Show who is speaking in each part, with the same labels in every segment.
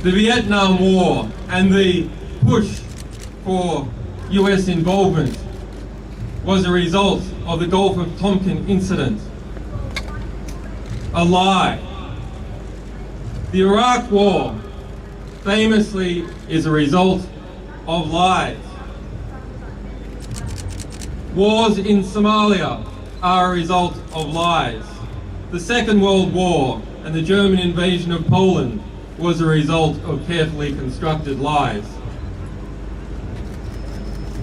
Speaker 1: The Vietnam War and the push for US involvement was a result of the Gulf of Tonkin incident. A lie. The Iraq War famously is a result of lies. Wars in Somalia are a result of lies. The Second World War and the German invasion of Poland was a result of carefully constructed lies.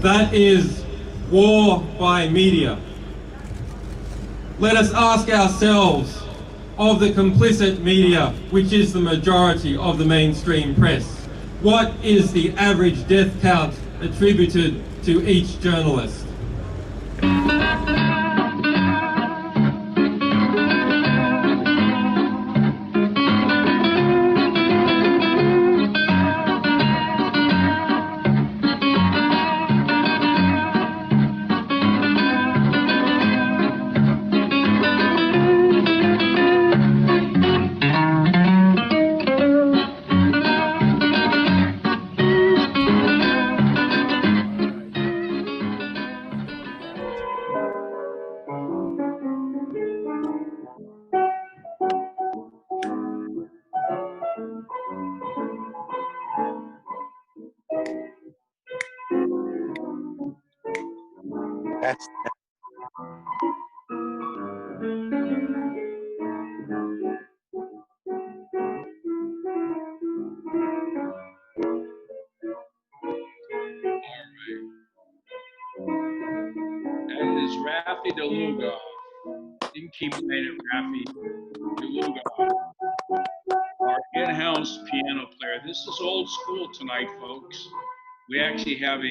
Speaker 1: That is war by media. Let us ask ourselves, of the complicit media, which is the majority of the mainstream press, what is the average death count attributed to each journalist?
Speaker 2: That's
Speaker 3: That is Rafi DeLuga. You can keep playing it, Rafi DeLuga, our in-house piano player. This is old school tonight, folks. We actually have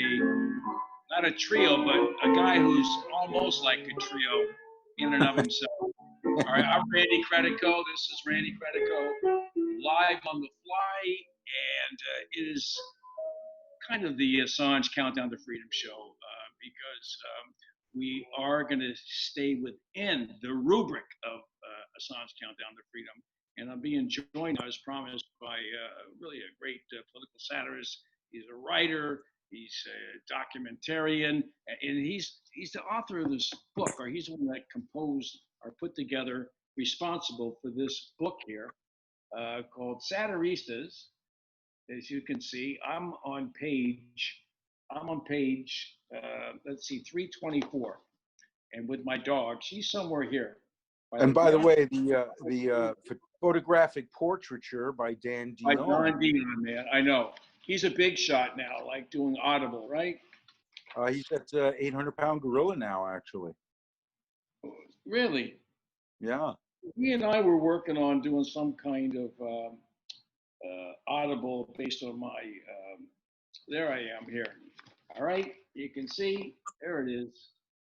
Speaker 3: not a trio, but a guy who's almost like a trio in and of himself. All right, I'm Randy Credico. This is Randy Credico, live on the fly, and it is kind of the Assange Countdown to Freedom show because we are going to stay within the rubric of Assange Countdown to Freedom. And I'm being joined, as promised, by really a great political satirist. He's a writer, he's a documentarian, and he's the author of this book, or he's the one that composed or put together, responsible for this book here called Satiristas. As you can see, I'm on page, let's see, 324. And with my dog, she's somewhere here.
Speaker 2: and by the way, the photographic portraiture by Dan Dion.
Speaker 3: By Don Dion, man, I know. He's a big shot now, like doing Audible, right?
Speaker 2: He's that 800-pound gorilla now, actually.
Speaker 3: Really?
Speaker 2: Yeah.
Speaker 3: He and I were working on doing some kind of Audible based on my, there I am here. All right, you can see, there it is.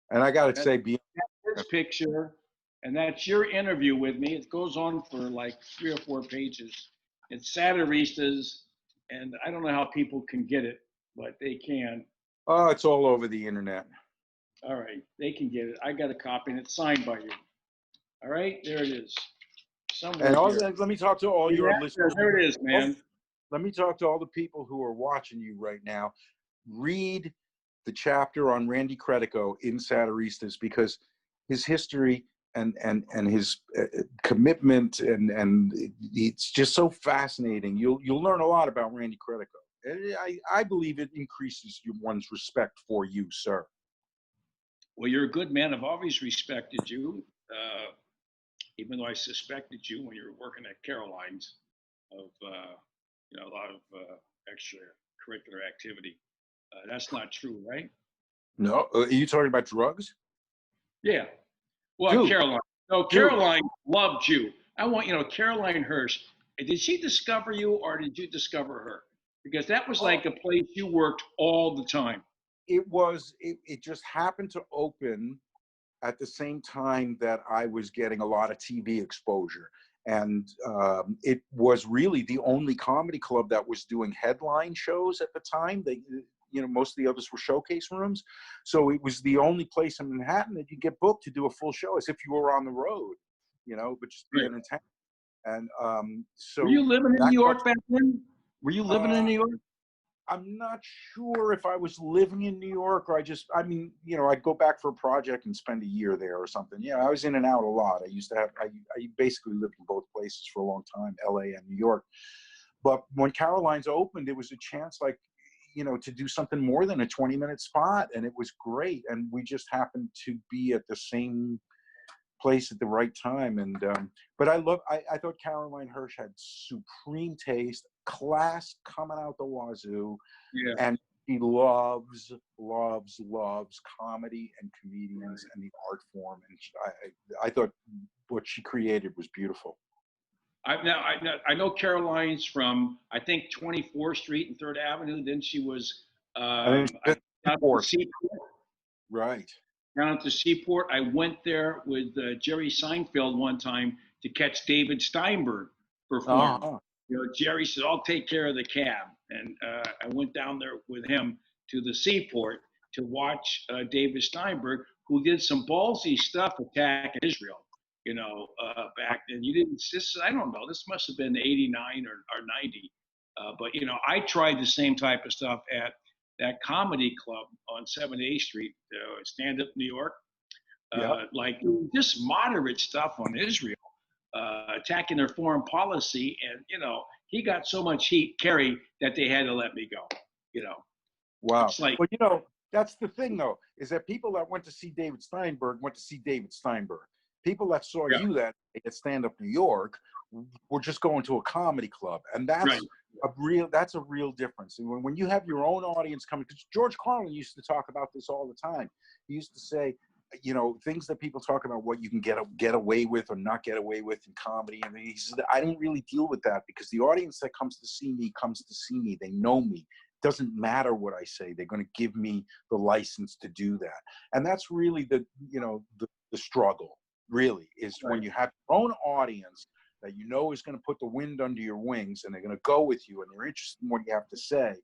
Speaker 2: And I got to say,
Speaker 3: That's his picture, and that's your interview with me. It goes on for like 3 or 4 pages. It's Satiristas, and I don't know how people can get it, but they can.
Speaker 2: oh, it's all over the internet.
Speaker 3: All right, they can get it. I got a copy, and it's signed by you. All right, there it is. Somewhere
Speaker 2: And
Speaker 3: here.
Speaker 2: let me talk to all your listeners.
Speaker 3: There it is, man.
Speaker 2: Let me talk to all the people who are watching you right now. Read the chapter on Randy Credico in Satiristas, because his history and his commitment and it's just so fascinating. You'll learn a lot about Randy Credico. I believe it increases one's respect for you, sir.
Speaker 3: Well, you're a good man. I've always respected you, even though I suspected you when you were working at Caroline's of a lot of extracurricular activity. That's not true, right?
Speaker 2: No, are you talking about drugs?
Speaker 3: Yeah. Well,
Speaker 2: Dude.
Speaker 3: Caroline. No, Caroline loved you. I want Caroline Hirsch. Did she discover you, or did you discover her? Because that was like a place you worked all the time.
Speaker 2: It just happened to open at the same time that I was getting a lot of TV exposure. And it was really the only comedy club that was doing headline shows at the time. Most of the others were showcase rooms. So it was the only place in Manhattan that you get booked to do a full show, as if you were on the road, but just being in town. And so.
Speaker 3: Were you living in New York back then? Were you living in New York?
Speaker 2: I'm not sure if I was living in New York or I mean, you know, I'd go back for a project and spend a year there or something. Yeah, I was in and out a lot. I basically lived in both places for a long time, LA and New York. But when Caroline's opened, it was a chance, like, you know, to do something more than a 20-minute spot. And it was great. And we just happened to be at the same place at the right time. And but I thought Caroline Hirsch had supreme taste, class coming out the wazoo.
Speaker 3: Yeah.
Speaker 2: And he loves comedy and comedians and the art form. And I thought what she created was beautiful.
Speaker 3: I know Caroline's from, I think, 24th Street and 3rd Avenue. Then she was
Speaker 2: I think
Speaker 3: down at the
Speaker 2: Seaport.
Speaker 3: Seaport.
Speaker 2: Right.
Speaker 3: Down at the Seaport. I went there with Jerry Seinfeld one time to catch David Steinberg perform.
Speaker 2: Uh-huh.
Speaker 3: You know, Jerry said, "I'll take care of the cab," and I went down there with him to the Seaport to watch David Steinberg, who did some ballsy stuff attacking Israel. You know, back then you didn't. I don't know. This must have been '89 or '90. But you know, I tried the same type of stuff at that comedy club on 7th Street, Stand Up New York. Like just moderate stuff on Israel, attacking their foreign policy, and you know, he got so much heat, Kerry, that they had to let me go. You know.
Speaker 2: Wow.
Speaker 3: It's like,
Speaker 2: well, you know, that's the thing, though, is that people that went to see David Steinberg went to see David Steinberg. People that saw you that at Stand Up New York were just going to a comedy club, and that's a real difference. And when you have your own audience coming, because George Carlin used to talk about this all the time. He used to say, you know, things that people talk about, what you can get away with or not get away with in comedy. And he said, I don't really deal with that, because the audience that comes to see me. They know me. Doesn't matter what I say. They're going to give me the license to do that. And that's really the struggle, really, is when you have your own audience that you know is going to put the wind under your wings, and they're going to go with you, and they're interested in what you have to say.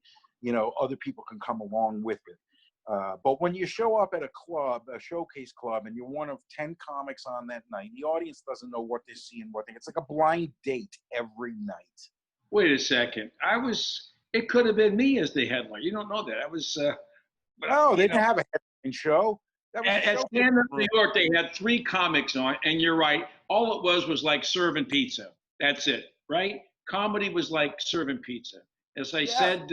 Speaker 2: You know, other people can come along with it. But when you show up at a club, a showcase club, and you're one of 10 comics on that night, the audience doesn't know what they're seeing, it's like a blind date every night.
Speaker 3: Wait a second. It could have been me as the headliner. You don't know that. I was.
Speaker 2: No, they didn't have a headline show. That was
Speaker 3: at Stand Up New York, they had 3 comics on, and you're right. All it was like serving pizza. That's it, right? Comedy was like serving pizza. As I said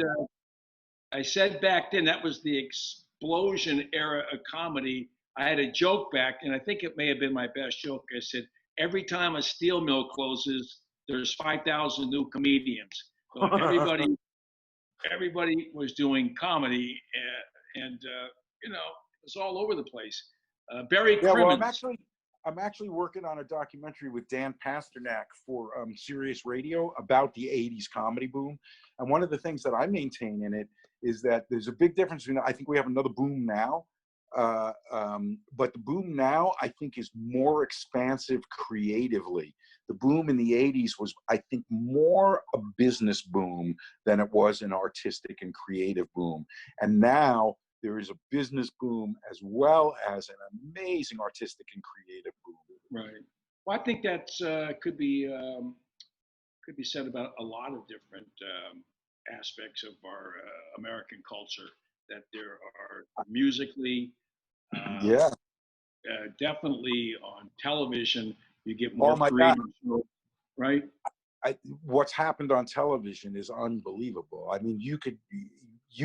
Speaker 3: back then, that was the explosion era of comedy. I had a joke back, and I think it may have been my best joke. I said, every time a steel mill closes, there's 5,000 new comedians. So everybody was doing comedy, and you know, it was all over the place. Barry Crimmins.
Speaker 2: Well, I'm actually working on a documentary with Dan Pasternak for Sirius Radio about the 80s comedy boom. And one of the things that I maintain in it is that there's a big difference between, I think we have another boom now, but the boom now, I think, is more expansive creatively. The boom in the 80s was, I think, more a business boom than it was an artistic and creative boom. And now there is a business boom as well as an amazing artistic and creative boom.
Speaker 3: Right. Well, I think that could be said about a lot of different aspects of our American culture. That there are musically, definitely on television, you get more creative, right?
Speaker 2: What's happened on television is unbelievable. I mean, you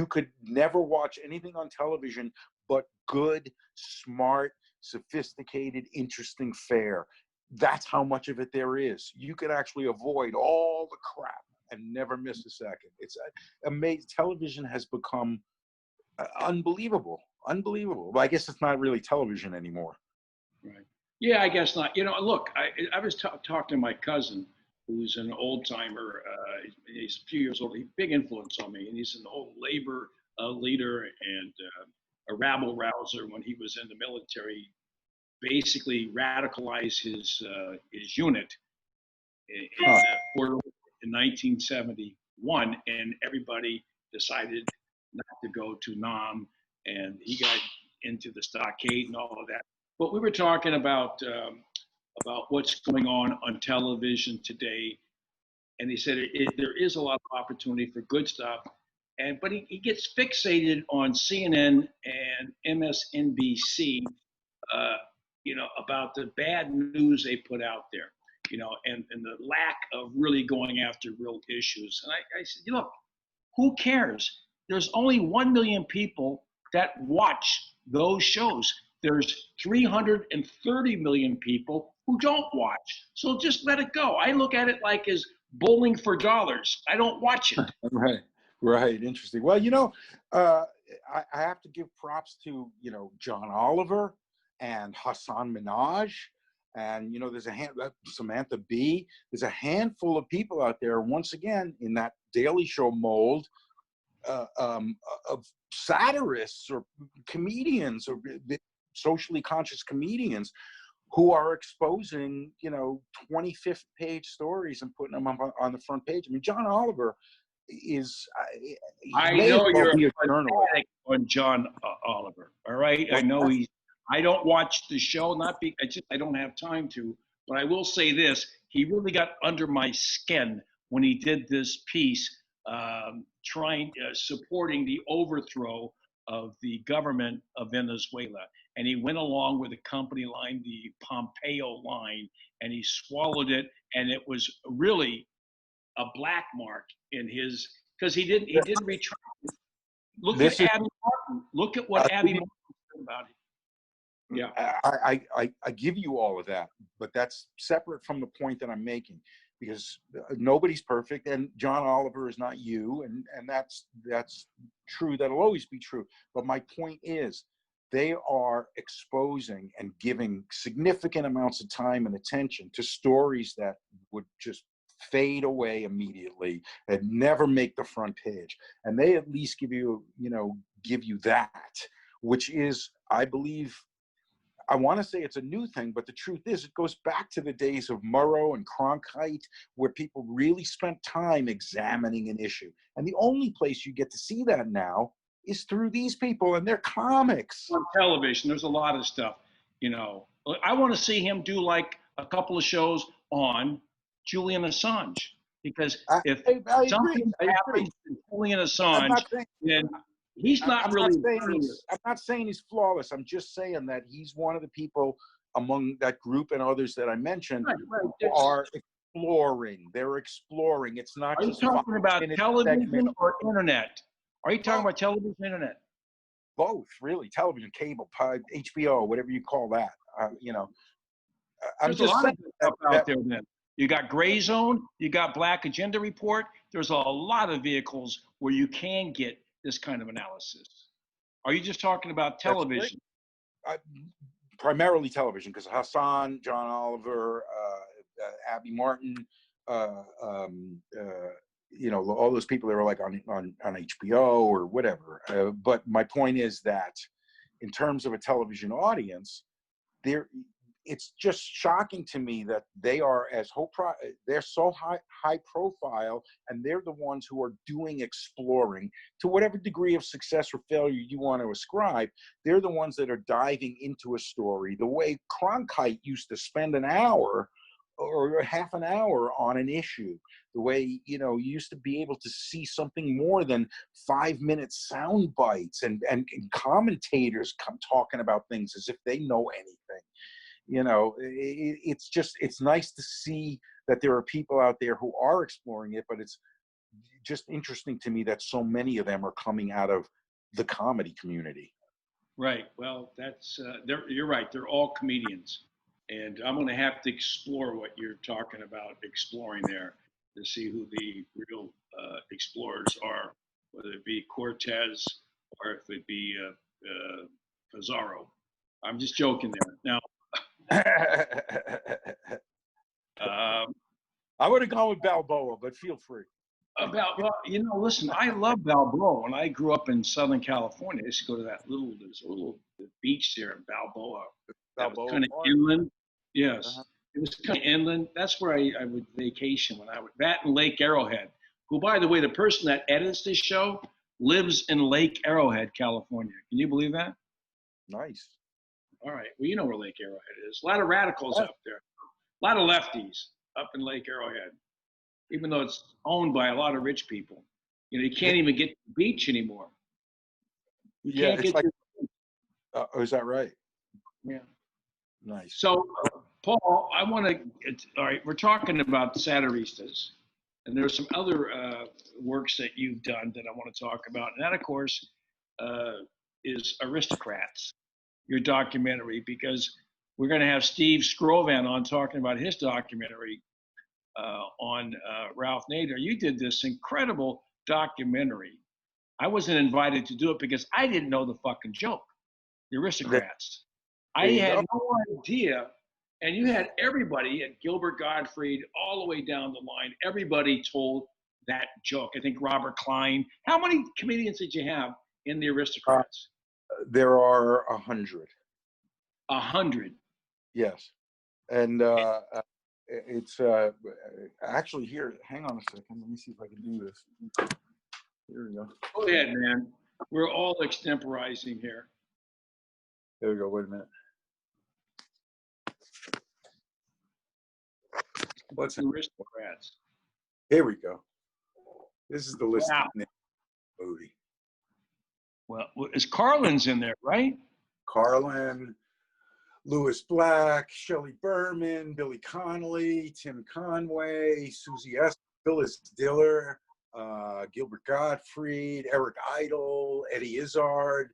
Speaker 2: could never watch anything on television but good, smart, sophisticated, interesting fare. That's how much of it there is. You could actually avoid all the crap and never miss a second. It's amazing. Television has become unbelievable. But I guess it's not really television anymore.
Speaker 3: Right. Yeah, I guess not. You know, look, I was talking to my cousin, who's an old timer. He's a few years old. He's a big influence on me, and he's an old labor leader and a rabble rouser. When he was in the military, basically radicalized his unit in 1971, and everybody decided not to go to Nam, and he got into the stockade and all of that. But we were talking about what's going on television today, and he said there is a lot of opportunity for good stuff, but he gets fixated on CNN and MSNBC, about the bad news they put out there, and the lack of really going after real issues. And I said, look, who cares? There's only 1 million people that watch those shows. There's 330 million people who don't watch. So just let it go. I look at it like as bowling for dollars. I don't watch it.
Speaker 2: Right. Interesting. Well, I have to give props to, John Oliver and Hassan Minhaj. And, there's Samantha Bee. There's a handful of people out there, once again, in that Daily Show mold, of satirists or comedians or socially conscious comedians who are exposing, 25th page stories and putting them up on the front page. I mean, John Oliver is,
Speaker 3: I know you're a fanatic on John Oliver. All right. I know I don't watch the show, I don't have time to, but I will say this. He really got under my skin when he did this piece, supporting the overthrow of the government of Venezuela. And he went along with the company line, the Pompeo line, and he swallowed it. And it was really a black mark in his, because he didn't retract it. Look at Abby Martin. Look at what Abby Martin said about it. Yeah,
Speaker 2: I give you all of that, but that's separate from the point that I'm making, because nobody's perfect, and John Oliver is not you, and that's true. That'll always be true. But my point is, they are exposing and giving significant amounts of time and attention to stories that would just fade away immediately and never make the front page. And they at least give you that, which is, I believe, I want to say it's a new thing, but the truth is it goes back to the days of Murrow and Cronkite, where people really spent time examining an issue. And the only place you get to see that now is through these people and their comics.
Speaker 3: On television, there's a lot of stuff, I want to see him do like a couple of shows on Julian Assange, because if something happens to Julian Assange, then he's not
Speaker 2: I'm not saying he's flawless. I'm just saying that he's one of the people among that group and others that I mentioned who are exploring. They're exploring. It's not just.
Speaker 3: Are you talking about television or internet? Are you talking about television, internet?
Speaker 2: Both, really. Television, cable, HBO, whatever you call that. I'm
Speaker 3: just saying stuff out there. Then you got Gray Zone, you got Black Agenda Report. There's a lot of vehicles where you can get this kind of analysis. Are you just talking about television?
Speaker 2: Primarily television, because Hassan, John Oliver, Abby Martin, all those people that are like on HBO or whatever. But my point is that in terms of a television audience, it's just shocking to me that they are they're so high profile, and they're the ones who are doing exploring to whatever degree of success or failure you want to ascribe. They're the ones that are diving into a story the way Cronkite used to spend an hour or half an hour on an issue, the way, you used to be able to see something more than 5-minute sound bites and commentators come talking about things as if they know anything. It's nice to see that there are people out there who are exploring it, but it's just interesting to me that so many of them are coming out of the comedy community.
Speaker 3: Right. Well, you're right. They're all comedians. And I'm going to have to explore what you're talking about exploring there to see who the real explorers are, whether it be Cortez or if it be Pizarro. I'm just joking there. Now,
Speaker 2: I would have gone with Balboa, but feel free.
Speaker 3: Listen, I love Balboa. When I grew up in Southern California, I used to go to there's a little beach there in Balboa. That was kind of inland. Yes, It was kind of inland. That's where I would vacation when I would. That and Lake Arrowhead, who, by the way, the person that edits this show lives in Lake Arrowhead, California. Can you believe that?
Speaker 2: Nice.
Speaker 3: All right. Well, you know where Lake Arrowhead is. A lot of radicals up there. A lot of lefties up in Lake Arrowhead. even though it's owned by a lot of rich people. You know, you can't even get to the beach anymore. You
Speaker 2: Yeah,
Speaker 3: can't
Speaker 2: it's
Speaker 3: get
Speaker 2: like,
Speaker 3: to,
Speaker 2: oh, is that right?
Speaker 3: yeah.
Speaker 2: Nice.
Speaker 3: So, Paul, I want to, all right, we're talking about Satiristas, and there's some other works that you've done that I want to talk about. And that, of course, is Aristocrats, your documentary, because we're going to have Steve Scrovan on talking about his documentary on Ralph Nader. You did this incredible documentary. I wasn't invited to do it because I didn't know the fucking joke, the Aristocrats. I
Speaker 2: There you
Speaker 3: had
Speaker 2: go.
Speaker 3: no idea. And you had everybody at Gilbert Gottfried all the way down the line. Everybody told that joke. I think Robert Klein. How many comedians did you have in the Aristocrats?
Speaker 2: There are 100.
Speaker 3: 100.
Speaker 2: Yes. And it's actually here. Hang on a second. Let me see if I can do this. Here we go.
Speaker 3: Go ahead, man. We're all extemporizing here.
Speaker 2: There we go. Wait a minute.
Speaker 3: What's the Aristocrats?
Speaker 2: Here we go. This is the list
Speaker 3: Wow.
Speaker 2: of names of the movie.
Speaker 3: Well, is Carlin's in there, right?
Speaker 2: Carlin, Lewis Black, Shelley Berman, Billy Connolly, Tim Conway, Susie S., Phyllis Diller, Gilbert Gottfried, Eric Idle, Eddie Izzard,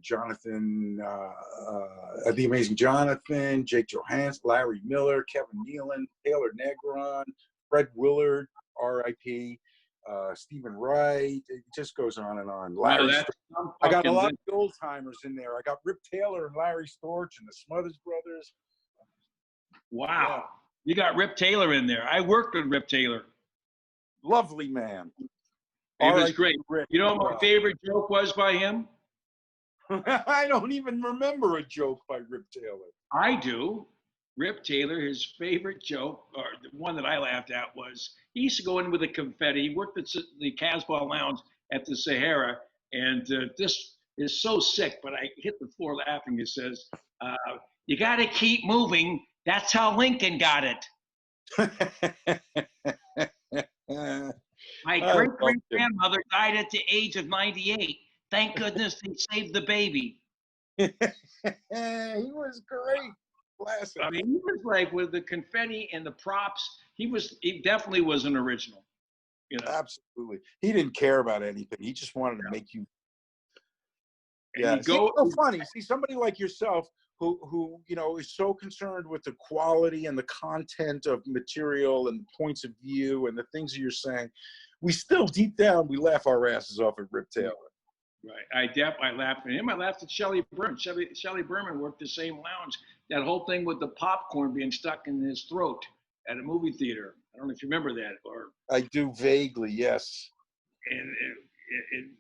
Speaker 2: Jonathan, The Amazing Jonathan, Jake Johansson, Larry Miller, Kevin Nealon, Taylor Negron, Fred Willard, R.I.P., Stephen Wright. It just goes on and on. Larry, I got a lot of the old timers in there. I got Rip Taylor and Larry Storch and the Smothers Brothers.
Speaker 3: Wow.
Speaker 2: Yeah.
Speaker 3: You got Rip Taylor in there. I worked with Rip Taylor.
Speaker 2: Lovely man.
Speaker 3: It was great.
Speaker 2: Rip.
Speaker 3: You know what my favorite joke was by him?
Speaker 2: I don't even remember a joke by Rip Taylor.
Speaker 3: I do. Rip Taylor, his favorite joke, or the one that I laughed at, was he used to go in with the confetti. He worked at the Casbah Lounge at the Sahara, and this is so sick, but I hit the floor laughing. He says, you got to keep moving. That's how Lincoln got it. My great-great-grandmother died at the age of 98. Thank goodness they saved the baby.
Speaker 2: He was great. Classic.
Speaker 3: I mean, he was like with the confetti and the props. He definitely was an original. You know?
Speaker 2: Absolutely. He didn't care about anything. He just wanted to make you.
Speaker 3: Yeah.
Speaker 2: It's so funny. See, somebody like yourself who is so concerned with the quality and the content of material and points of view and the things that you're saying, we still deep down we laugh our asses off at Rip Taylor.
Speaker 3: Right. I laughed at him. I laughed at Shelley Berman. Shelley Berman worked the same lounge. That whole thing with the popcorn being stuck in his throat at a movie theater. I don't know if you remember that. Or
Speaker 2: I do vaguely, yes.
Speaker 3: And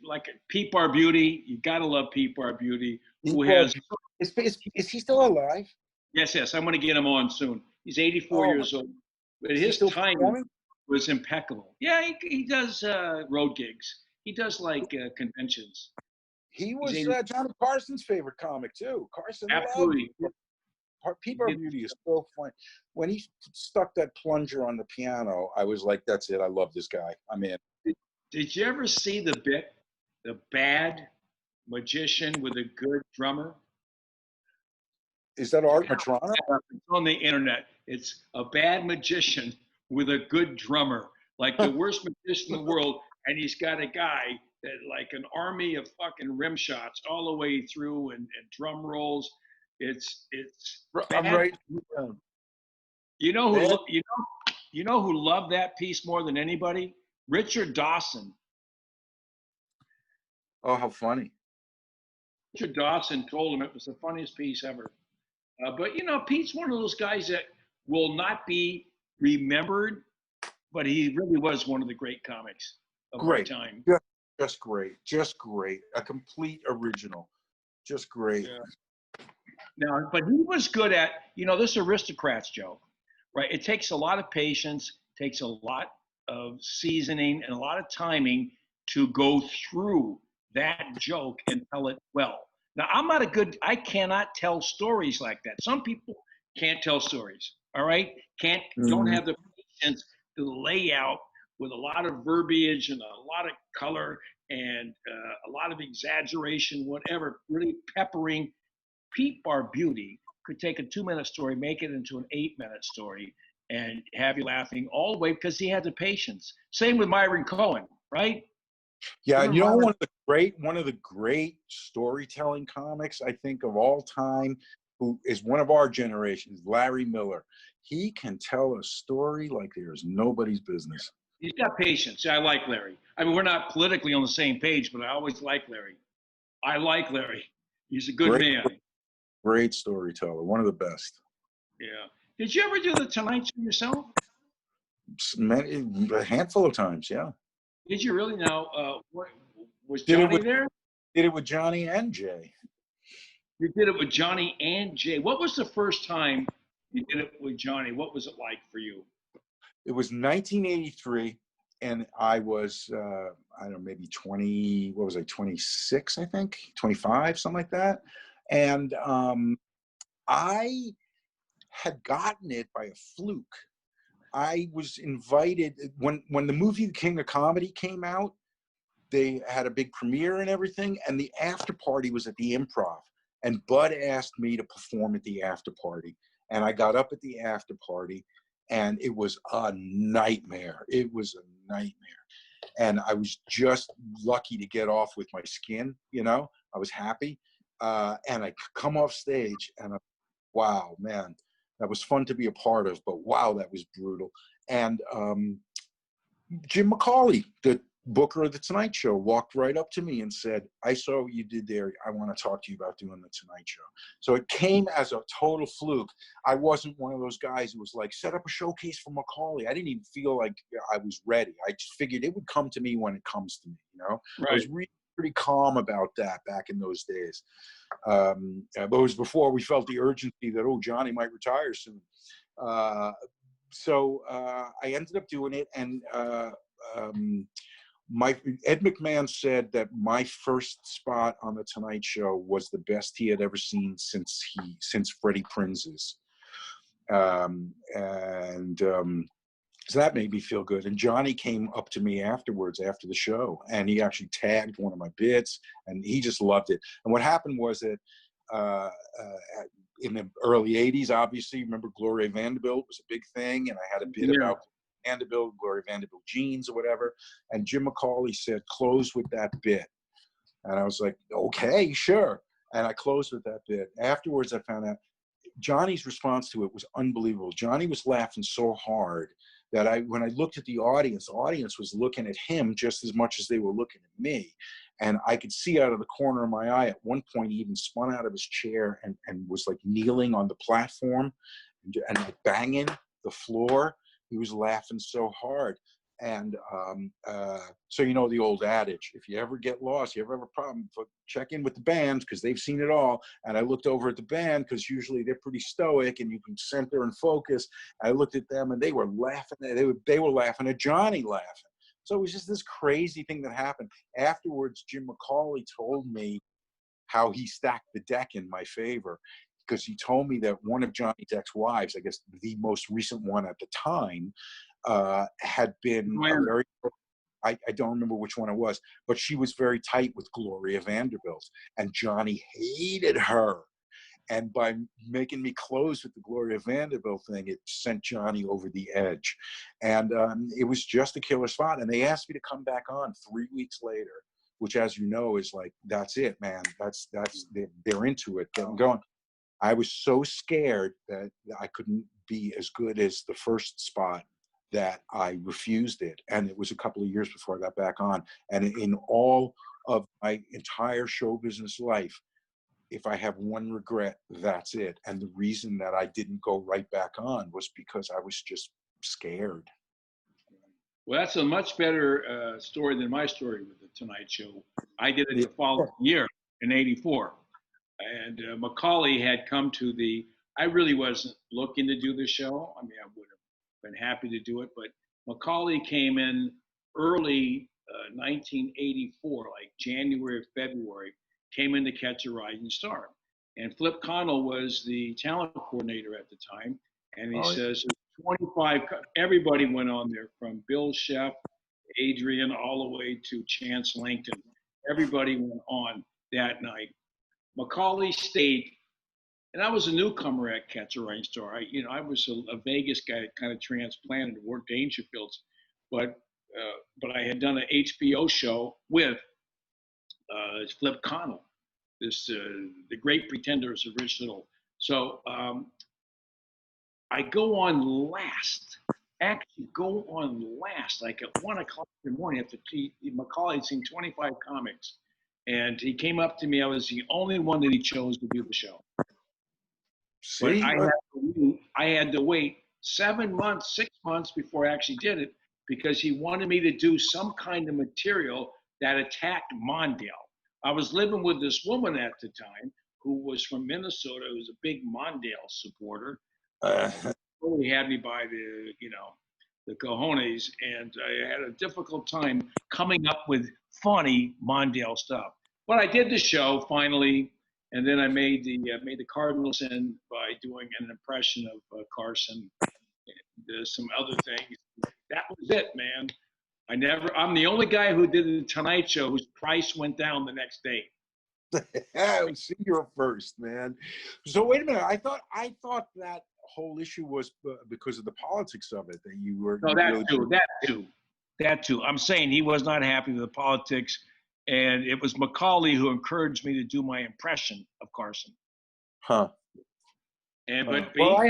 Speaker 3: like Peep Our Beauty, you gotta love Peep Our Beauty. Who has?
Speaker 2: Is he still alive?
Speaker 3: Yes. I'm gonna get him on soon. He's 84 years old, but his timing was impeccable. Yeah, he does road gigs. He does like conventions.
Speaker 2: He was Johnny Carson's favorite comic too. Carson,
Speaker 3: absolutely.
Speaker 2: Peep Our Beauty is so funny. When he stuck that plunger on the piano, I was like, "That's it. I love this guy. I'm in."
Speaker 3: Did you ever see the bit, The Bad Magician with a Good Drummer?
Speaker 2: Is that Art Matrona?
Speaker 3: It's on the internet. It's a bad magician with a good drummer, like the worst magician in the world, and he's got a guy that like an army of fucking rim shots all the way through and drum rolls. It's
Speaker 2: I'm right.
Speaker 3: You know who loved that piece more than anybody? Richard Dawson.
Speaker 2: Oh, how funny.
Speaker 3: Richard Dawson told him it was the funniest piece ever. But Pete's one of those guys that will not be remembered, but he really was one of the great comics of our time.
Speaker 2: Just great. A complete original. Just great.
Speaker 3: Yeah. Now, but he was good at, this Aristocrats joke, right? It takes a lot of patience, takes a lot of seasoning and a lot of timing to go through that joke and tell it well. Now, I cannot tell stories like that. Some people can't tell stories, all right? Don't have the patience the layout with a lot of verbiage and a lot of color and a lot of exaggeration, whatever, really peppering. Pete Barbuti could take a 2-minute story, make it into an 8-minute story, and have you laughing all the way because he had the patience. Same with Myron Cohen, right?
Speaker 2: Yeah, and you know,
Speaker 3: Myron?
Speaker 2: one of the great storytelling comics I think of all time, who is one of our generations, Larry Miller. He can tell a story like there's nobody's business.
Speaker 3: He's got patience. I like Larry. I mean, we're not politically on the same page, but I always like Larry. I like Larry. He's a good
Speaker 2: Great,
Speaker 3: man.
Speaker 2: great storyteller, one of the best.
Speaker 3: Yeah. Did you ever do the Tonight Show yourself?
Speaker 2: A handful of times, yeah.
Speaker 3: Did you really? Now, was
Speaker 2: Did it
Speaker 3: Johnny
Speaker 2: with
Speaker 3: there?
Speaker 2: did it with Johnny and Jay.
Speaker 3: You did it with Johnny and Jay. What was the first time you did it with Johnny? What was it like for you?
Speaker 2: It was 1983, and I was I don't know, maybe 20. What was I? 26, I think, 25, something like that. And I had gotten it by a fluke. I was invited when the movie The King of Comedy came out. They had a big premiere and everything, and the after party was at the Improv. And Bud asked me to perform at the after party, and I got up at the after party, and it was a nightmare. It was a nightmare, and I was just lucky to get off with my skin. You know, I was happy, and I come off stage, and wow, man, that was fun to be a part of, but wow, that was brutal. And Jim McCauley, the booker of The Tonight Show, walked right up to me and said, I saw what you did there. I want to talk to you about doing The Tonight Show. So it came as a total fluke. I wasn't one of those guys who was like, set up a showcase for McCauley. I didn't even feel like I was ready. I just figured it would come to me when it comes to me, you know?
Speaker 3: Right.
Speaker 2: I was really pretty calm about that back in those days. But it was before we felt the urgency that, oh, Johnny might retire soon. So I ended up doing it, and Ed McMahon said that my first spot on The Tonight Show was the best he had ever seen since Freddie Prinze's. So that made me feel good. And Johnny came up to me afterwards, after the show, and he actually tagged one of my bits, and he just loved it. And what happened was that in the early 80s, obviously, remember Gloria Vanderbilt was a big thing, and I had a bit about Vanderbilt, Gloria Vanderbilt jeans or whatever. And Jim McCauley said, close with that bit. And I was like, okay, sure. And I closed with that bit. Afterwards, I found out Johnny's response to it was unbelievable. Johnny was laughing so hard that when I looked at the audience was looking at him just as much as they were looking at me. And I could see out of the corner of my eye, at one point, he even spun out of his chair and was like kneeling on the platform and like banging the floor. He was laughing so hard. And so, you know, the old adage, if you ever get lost, you ever have a problem, check in with the band because they've seen it all. And I looked over at the band because usually they're pretty stoic and you can center and focus. I looked at them and they were laughing. They were laughing at Johnny laughing. So it was just this crazy thing that happened. Afterwards, Jim McCauley told me how he stacked the deck in my favor, because he told me that one of Johnny's ex-wives, I guess the most recent one at the time, had been very, I don't remember which one it was, but she was very tight with Gloria Vanderbilt, and Johnny hated her. And by making me close with the Gloria Vanderbilt thing, it sent Johnny over the edge. And it was just a killer spot. And they asked me to come back on 3 weeks later, which, as you know, is like, that's it, man. They're into it, getting going. I was so scared that I couldn't be as good as the first spot that I refused it. And it was a couple of years before I got back on. And in all of my entire show business life, if I have one regret, that's it. And the reason that I didn't go right back on was because I was just scared.
Speaker 3: Well, that's a much better story than my story with The Tonight Show. I did it the following year in '84. And McCauley had come to I really wasn't looking to do the show. I mean, I would have been happy to do it, but McCauley came in early 1984, like January or February, came in to catch a rising star. And Flip Connell was the talent coordinator at the time. And he says, 25, everybody went on there from Bill Sheff, Adrian, all the way to Chance Langton. Everybody went on that night. Macaulay stayed, and I was a newcomer at Catch a Rising Star. I was a Vegas guy that kind of transplanted to work Dangerfields, but I had done an HBO show with Flip Connell, the Great Pretenders original. So I go on last. Actually, go on last, like at 1 o'clock in the morning. After Macaulay had seen 25 comics, and he came up to me. I was the only one that he chose to do the show.
Speaker 2: See,
Speaker 3: But I had to wait 7 months, 6 months before I actually did it because he wanted me to do some kind of material that attacked Mondale. I was living with this woman at the time who was from Minnesota, who was a big Mondale supporter. Really had me by the cojones, and I had a difficult time coming up with funny Mondale stuff. But I did the show finally, and then I made the Cardinals in by doing an impression of Carson and some other things. That was it, man. I'm the only guy who did the Tonight Show whose price went down the next day.
Speaker 2: See, you're first, man. So wait a minute. I thought that whole issue was because of the politics of it that you were.
Speaker 3: No, that too. I'm saying he was not happy with the politics, and it was Macaulay who encouraged me to do my impression of Carson.
Speaker 2: Huh.
Speaker 3: And but
Speaker 2: well, I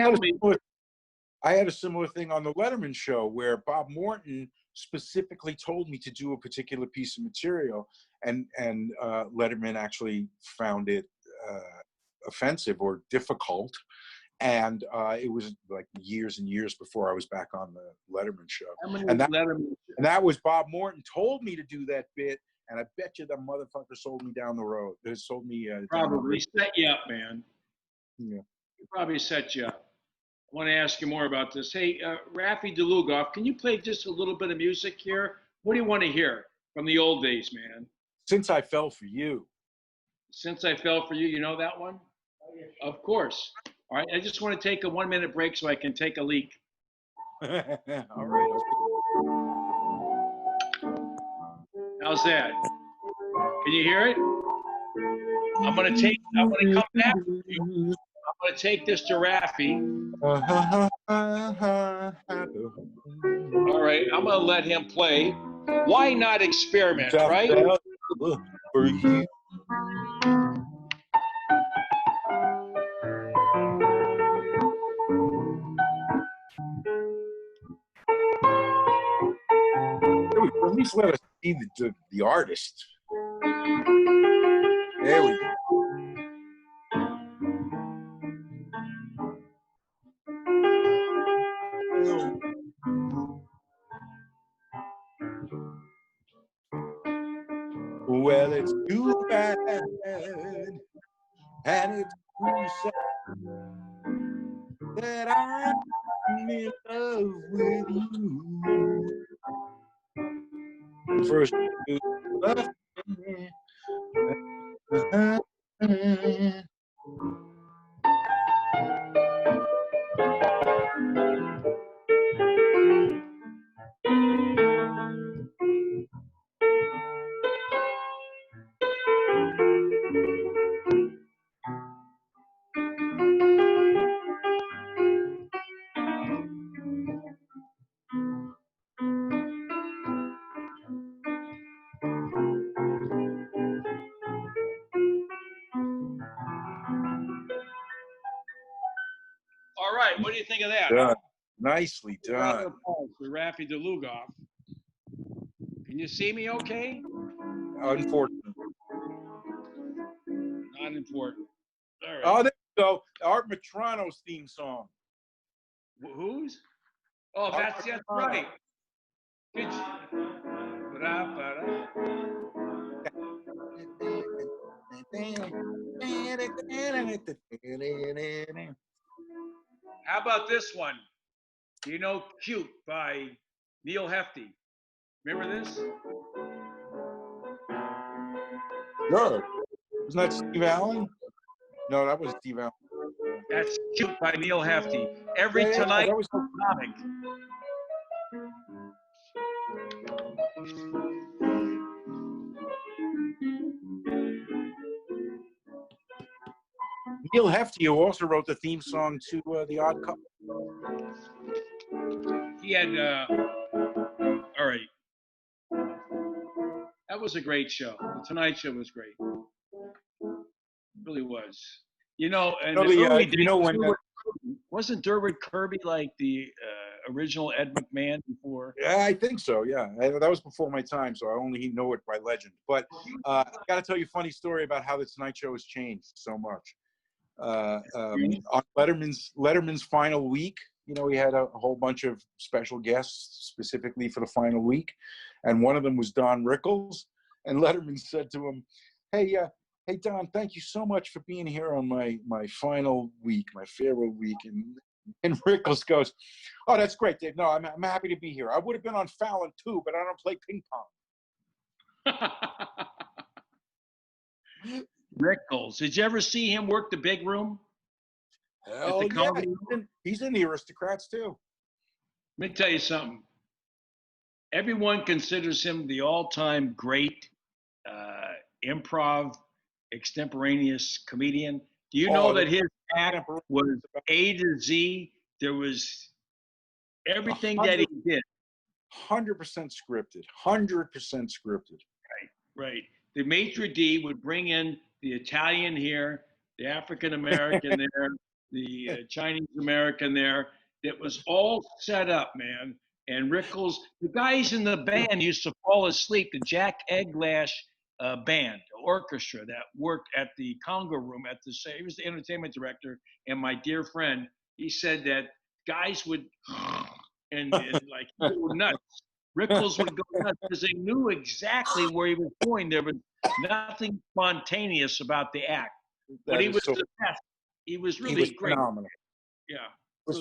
Speaker 2: had a similar thing on the Letterman show where Bob Morton specifically told me to do a particular piece of material, and Letterman actually found it offensive or difficult, and it was like years and years before I was back on the Letterman show. And that was Bob Morton told me to do that bit, and I bet you that motherfucker sold me down the road. They sold me
Speaker 3: probably set you up, man.
Speaker 2: Yeah,
Speaker 3: he probably set you up. I want to ask you more about this. Hey, Rafi DeLugoff, can you play just a little bit of music here? What do you want to hear from the old days, man?
Speaker 2: Since I Fell for You.
Speaker 3: Since I Fell for You, you know that one? Of course. All right, I just want to take a 1-minute break so I can take a leak.
Speaker 2: All right.
Speaker 3: How's that? Can you hear it? I'm going to come back to you. I'm going to take this to Rafi. All right, I'm going to let him play. Why not experiment, right?
Speaker 2: For you. At least let us see the artist. There we go. Well, it's too bad, and it's too sad that I'm in love with you. First, you left me.
Speaker 3: All right, what do you think of that?
Speaker 2: Done. Nicely done.
Speaker 3: For Rafi DeLugoff. Can you see me okay?
Speaker 2: Unfortunately.
Speaker 3: Not important. All right.
Speaker 2: Oh, there you go. Art Matrano's theme song.
Speaker 3: Whose? Oh, that's right. Good. How about this one? Do you know Cute by Neil Hefti? Remember this?
Speaker 2: Sure. Wasn't that Steve Allen? No, that was Steve Allen.
Speaker 3: That's Cute by Neil Hefti. Every tonight, comic.
Speaker 2: Neil Hefti, who also wrote the theme song to The Odd Couple.
Speaker 3: He had, all right. That was a great show. The Tonight Show was great. It really was. You know, in the early days,
Speaker 2: when
Speaker 3: wasn't Derwent Kirby like the original Ed McMahon before?
Speaker 2: Yeah, I think so. Yeah, that was before my time, so I only know it by legend. But I got to tell you a funny story about how the Tonight Show has changed so much. On Letterman's final week, you know, he had a whole bunch of special guests specifically for the final week, and one of them was Don Rickles. And Letterman said to him, "Hey, hey Don, thank you so much for being here on my final week, my farewell week." And Rickles goes, "Oh, that's great, Dave. No, I'm happy to be here. I would have been on Fallon too, but I don't play ping pong."
Speaker 3: Rickles. Did you ever see him work the big room?
Speaker 2: Hell yeah, he's in the Aristocrats too.
Speaker 3: Let me tell you something. Everyone considers him the all-time great improv extemporaneous comedian. Do you know that his act was A to Z? There was everything that he did.
Speaker 2: 100% scripted. 100% scripted.
Speaker 3: Right. The maitre d' would bring in the Italian here, the African American there, the Chinese American there. It was all set up, man. And Rickles, the guys in the band used to fall asleep. The Jack Eglash band, orchestra that worked at the Congo Room at the he was the entertainment director, and my dear friend, he said that guys would and like go nuts. Rickles would go nuts because they knew exactly where he was going. There was nothing spontaneous about the act, but he was the best. He was really great.
Speaker 2: Phenomenal.
Speaker 3: Yeah.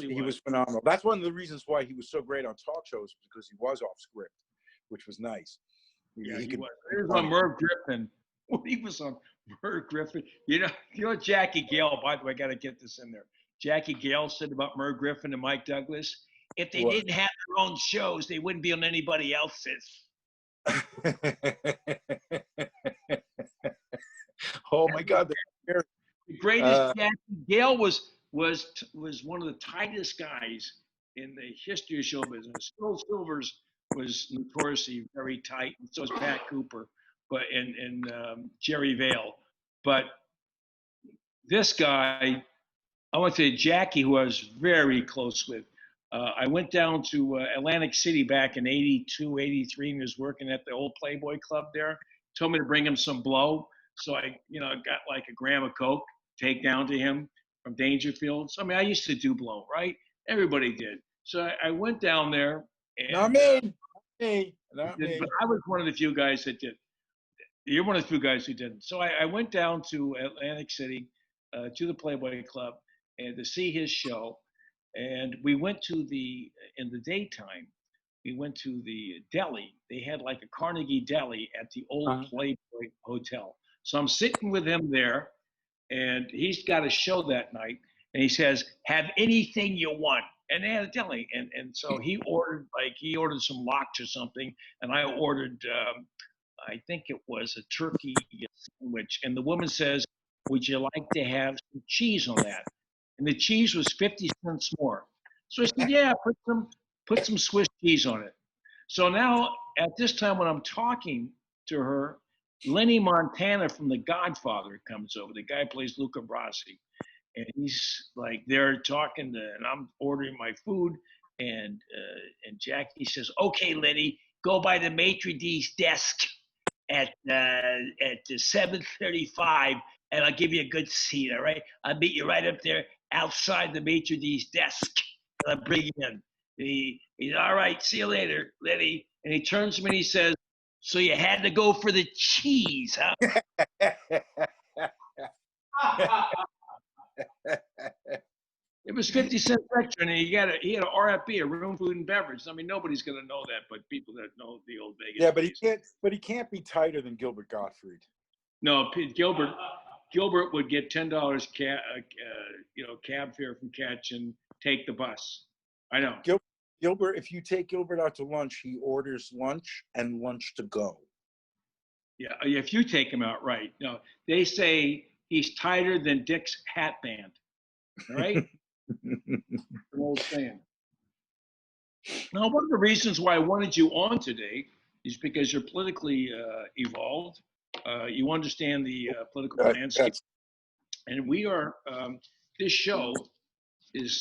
Speaker 2: He was phenomenal. That's one of the reasons why he was so great on talk shows, because he was off script, which was nice.
Speaker 3: Yeah, he was. He was on Merv Griffin. He was on Merv Griffin. You know Jackie Gale, by the way, I got to get this in there. Jackie Gale said about Merv Griffin and Mike Douglas, if they didn't have their own shows, they wouldn't be on anybody else's.
Speaker 2: Oh my God.
Speaker 3: The greatest Jackie Gale was one of the tightest guys in the history of show business. Phil Silvers was notoriously very tight, and so was Pat Cooper, and Jerry Vale. But this guy, I want to say Jackie, who I was very close with. I went down to Atlantic City back in 82, 83, and he was working at the old Playboy Club there. Told me to bring him some blow. So I got like a gram of Coke, take down to him from Dangerfield. So, I mean, I used to do blow, right? Everybody did. So I went down there. And,
Speaker 2: Not me.
Speaker 3: But I was one of the few guys that did. You're one of the few guys who didn't. So I went down to Atlantic City to the Playboy Club and to see his show. And we went to in the daytime, we went to the deli. They had like a Carnegie deli at the old Playboy Hotel. So I'm sitting with him there, and he's got a show that night. And he says, "Have anything you want." And they had a deli. And so he ordered some lox or something. And I ordered, I think it was a turkey sandwich. And the woman says, "Would you like to have some cheese on that?" And the cheese was 50 cents more. So I said, "Yeah, put some Swiss cheese on it." So now at this time when I'm talking to her, Lenny Montana from The Godfather comes over. The guy plays Luca Brasi. And he's like there talking and I'm ordering my food. And Jackie says, "Okay, Lenny, go by the maitre d's desk at 7:35, and I'll give you a good seat, all right? I'll meet you right up there outside the maitre d's desk, and I'll bring you in." He's all right, see you later, Lenny. And he turns to me and he says, "So you had to go for the cheese, huh?" It was 50 cents extra, and he had an RFB, a room, food, and beverage. I mean, nobody's going to know that, but people that know the old Vegas.
Speaker 2: Yeah, but he can't be tighter than Gilbert Gottfried.
Speaker 3: No, Gilbert would get $10 cab fare from Catch and take the bus. I know.
Speaker 2: Gilbert, if you take Gilbert out to lunch, he orders lunch and lunch to go.
Speaker 3: Yeah, if you take him out, right. No, they say he's tighter than Dick's hat band. All right? An old saying. Now, one of the reasons why I wanted you on today is because you're politically evolved. You understand the political landscape.
Speaker 2: That's
Speaker 3: And we are, this show it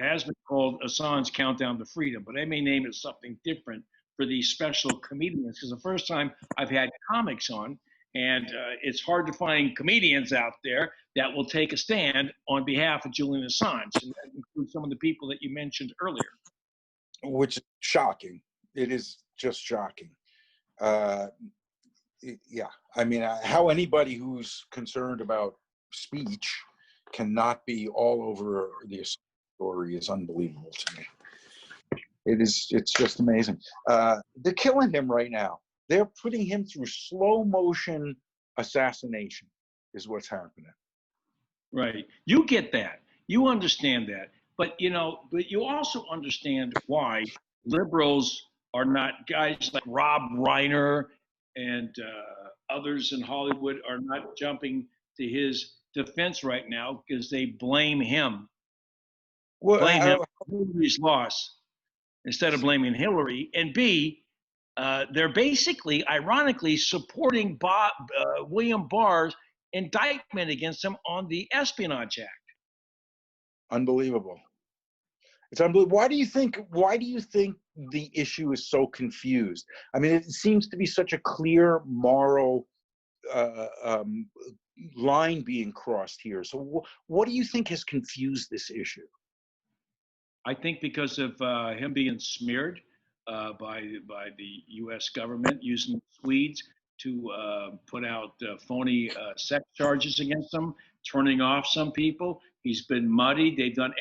Speaker 3: has been called Assange Countdown to Freedom, but I may name it something different for these special comedians, because the first time I've had comics on, and it's hard to find comedians out there that will take a stand on behalf of Julian Assange, and that includes some of the people that you mentioned earlier.
Speaker 2: which is shocking. It is just shocking. Yeah, I mean, how anybody who's concerned about speech cannot be all over the story is unbelievable to me. It's just amazing. They're killing him right now. They're putting him through slow motion assassination is what's happening.
Speaker 3: Right. You get that. You understand that. But you also understand why liberals are not, guys like Rob Reiner and others in Hollywood are not jumping to his defense right now, because they blame him. Blame him for Hillary's loss instead of blaming Hillary. And B, they're basically, ironically, supporting William Barr's indictment against him on the Espionage Act.
Speaker 2: Unbelievable. It's unbelievable. Why do you think the issue is so confused? I mean, it seems to be such a clear moral line being crossed here. So what do you think has confused this issue?
Speaker 3: I think because of him being smeared by the U.S. government, using Swedes to put out phony sex charges against him, turning off some people. He's been muddied. They've done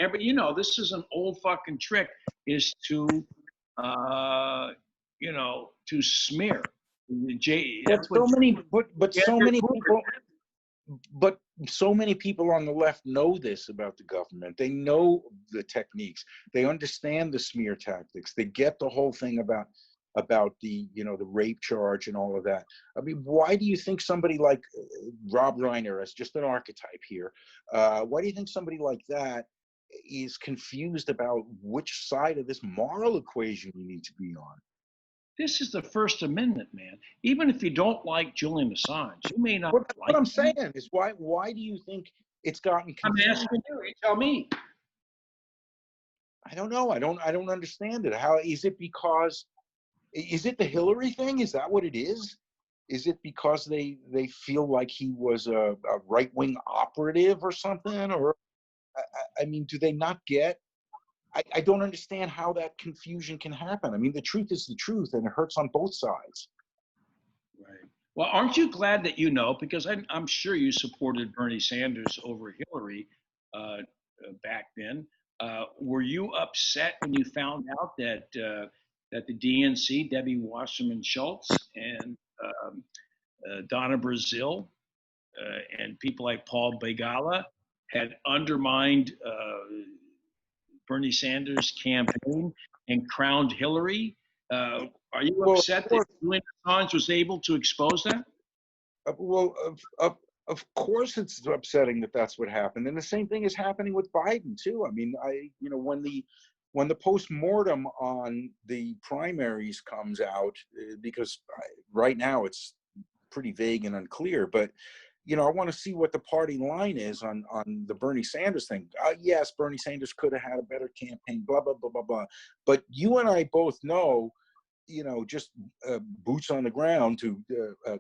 Speaker 3: this is an old fucking trick, is to smear.
Speaker 2: But so many people on the left know this about the government. They know the techniques. They understand the smear tactics. They get the whole thing about the the rape charge and all of that. I mean, why do you think somebody like Rob Reiner, as just an archetype here, why do you think somebody like that is confused about which side of this moral equation you need to be on?
Speaker 3: This is the First Amendment, man. Even if you don't like Julian Assange, you may not like
Speaker 2: what I'm saying is why do you think it's gotten confused?
Speaker 3: I'm asking you. You tell me.
Speaker 2: I don't know. I don't understand it. How is it? Because is it the Hillary thing? Is that what it is? Is it because they feel like he was a right-wing operative or something? Or I mean, do they not get? I don't understand how that confusion can happen. I mean, the truth is the truth, and it hurts on both sides.
Speaker 3: Right. Well, aren't you glad that because I'm sure you supported Bernie Sanders over Hillary back then. Were you upset when you found out that the DNC, Debbie Wasserman Schultz, and Donna Brazil, and people like Paul Begala had undermined Bernie Sanders' campaign and crowned Hillary? Are you upset that Julian Assange was able to expose that?
Speaker 2: Well, of course it's upsetting that that's what happened, and the same thing is happening with Biden too. I mean, when the post-mortem on the primaries comes out, because right now it's pretty vague and unclear, but I want to see what the party line is on the Bernie Sanders thing. Yes, Bernie Sanders could have had a better campaign, blah, blah, blah, blah, blah. But you and I both know, just boots on the ground, to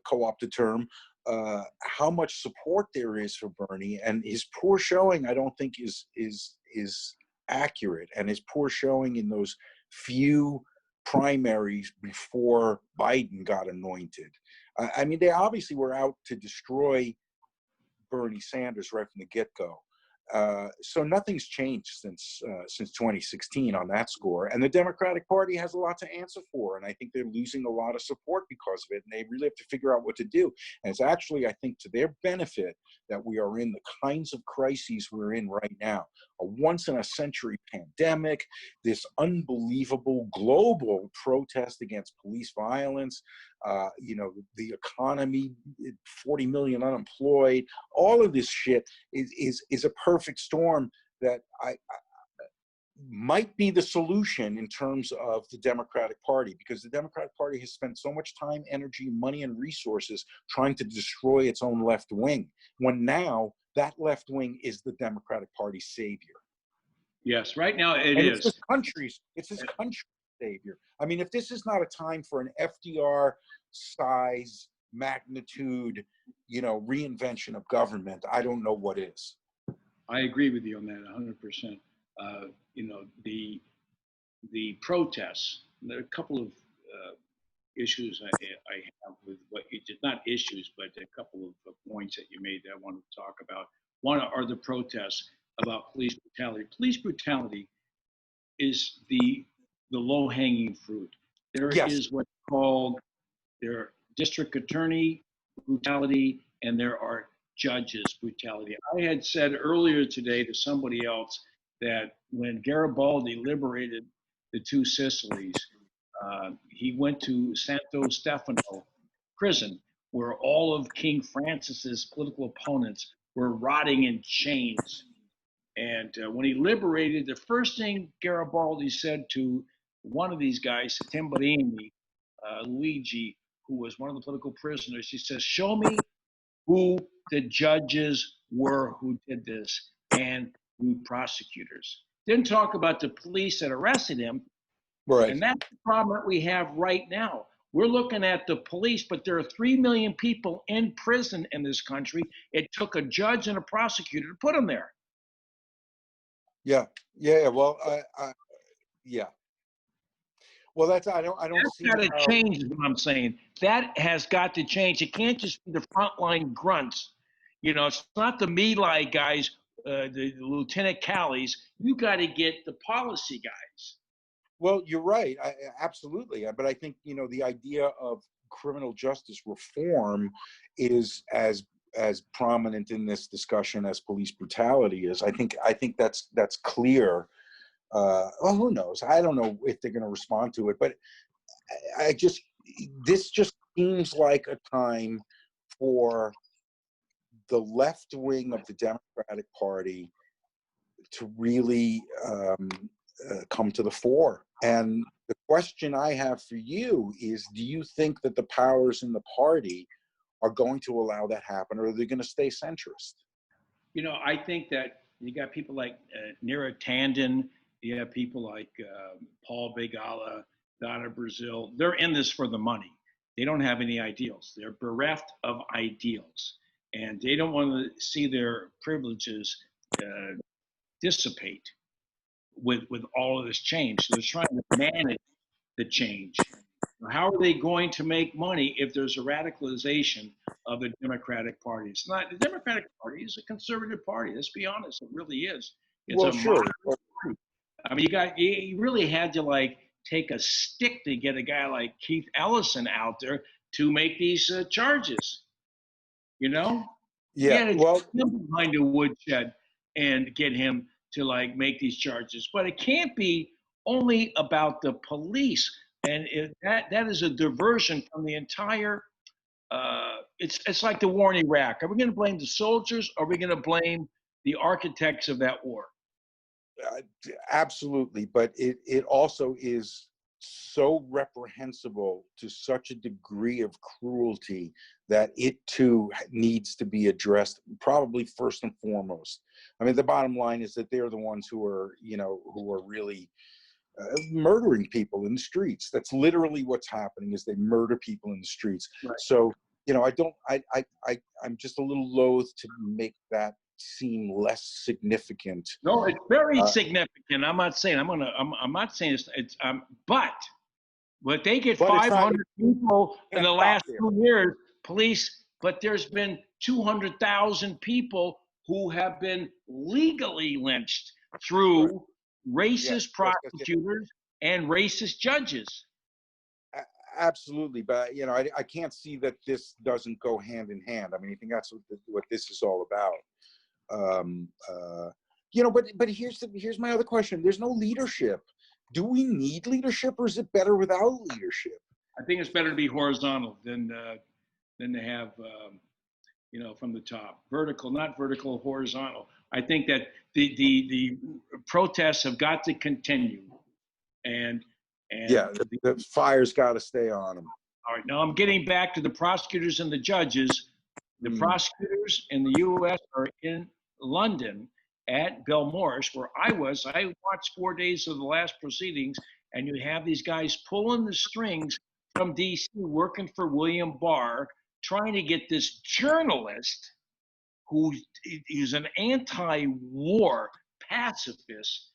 Speaker 2: co-opt the term, how much support there is for Bernie. And his poor showing, I don't think is accurate. And his poor showing in those few primaries before Biden got anointed. I mean, they obviously were out to destroy Bernie Sanders right from the get-go. So nothing's changed since 2016 on that score. And the Democratic Party has a lot to answer for. And I think they're losing a lot of support because of it. And they really have to figure out what to do. And it's actually, I think, to their benefit that we are in the kinds of crises we're in right now. A once-in-a-century pandemic, this unbelievable global protest against police violence, the economy, 40 million unemployed, all of this shit is a perfect storm that I might be the solution in terms of the Democratic Party, because the Democratic Party has spent so much time, energy, money, and resources trying to destroy its own left wing, when now that left wing is the Democratic Party's savior.
Speaker 3: Yes, right now it
Speaker 2: and
Speaker 3: is.
Speaker 2: It's this country's savior. I mean, if this is not a time for an FDR size, magnitude, reinvention of government, I don't know what is.
Speaker 3: I agree with you on that 100%. The protests, there are a couple of issues I have with what you did, not issues, but a couple of points that you made that I want to talk about. One are the protests about police brutality. Police brutality is the low-hanging fruit. There is what's called their district attorney brutality, and there are judges brutality. I had said earlier today to somebody else that when Garibaldi liberated the two Sicilies, he went to Santo Stefano prison, where all of King Francis's political opponents were rotting in chains. And when he liberated, the first thing Garibaldi said to one of these guys, Timberini, Luigi, who was one of the political prisoners, he says, "Show me who the judges were who did this and who prosecutors." Didn't talk about the police that arrested him.
Speaker 2: Right.
Speaker 3: And that's the problem that we have right now. We're looking at the police, but there are 3 million people in prison in this country. It took a judge and a prosecutor to put them there.
Speaker 2: Yeah. Well, yeah. Well, that's I don't see.
Speaker 3: That's got to change, is what I'm saying. That has got to change. It can't just be the frontline grunts. It's not the My Lai guys, the Lieutenant Callies. You got to get the policy guys.
Speaker 2: Well, you're right. Absolutely. But I think, the idea of criminal justice reform is as prominent in this discussion as police brutality is. I think that's clear. Well, who knows? I don't know if they're going to respond to it, but this just seems like a time for the left wing of the Democratic Party to really come to the fore. And the question I have for you is, do you think that the powers in the party are going to allow that happen, or are they going to stay centrist?
Speaker 3: I think that you got people like Neera Tanden, you have people like Paul Begala, Donna Brazil. They're in this for the money. They don't have any ideals. They're bereft of ideals, and they don't want to see their privileges dissipate with all of this change. So they're trying to manage the change. How are they going to make money if there's a radicalization of the Democratic Party? It's not. The Democratic Party is a conservative party. Let's be honest. It really is. It's a
Speaker 2: sure.
Speaker 3: party. I mean, you really had to take a stick to get a guy like Keith Ellison out there to make these charges.
Speaker 2: Yeah.
Speaker 3: Well, behind a woodshed and get him to make these charges, but it can't be only about the police, and that is a diversion from the entire. It's like the war in Iraq. Are we going to blame the soldiers? Or are we going to blame the architects of that war?
Speaker 2: Absolutely, but it also is so reprehensible to such a degree of cruelty that it too needs to be addressed, probably first and foremost. I mean, the bottom line is that they're the ones who are really murdering people in the streets. That's literally what's happening, is they murder people in the streets.
Speaker 3: Right.
Speaker 2: So, I'm just a little loath to make that seem less significant.
Speaker 3: No, it's very significant. I'm not saying I'm not saying it's but they get 500 people in the last 2 years, police, but there's been 200,000 people who have been legally lynched through racist prosecutors and racist judges.
Speaker 2: Absolutely, but you know, I can't see that this doesn't go hand in hand. I mean, I think that's what this is all about. You know, but here's my other question. There's no leadership. Do we need leadership, or is it better without leadership?
Speaker 3: I think it's better to be horizontal than to have you know, from the top. Vertical, not vertical, horizontal. I think that the protests have got to continue, and
Speaker 2: yeah, the fire's got to stay on them.
Speaker 3: All right, now I'm getting back to the prosecutors and the judges. The prosecutors in the U.S. are in London at Belmarsh, where I was. I watched 4 days of the last proceedings, and you have these guys pulling the strings from D.C. working for William Barr, trying to get this journalist who is an anti-war pacifist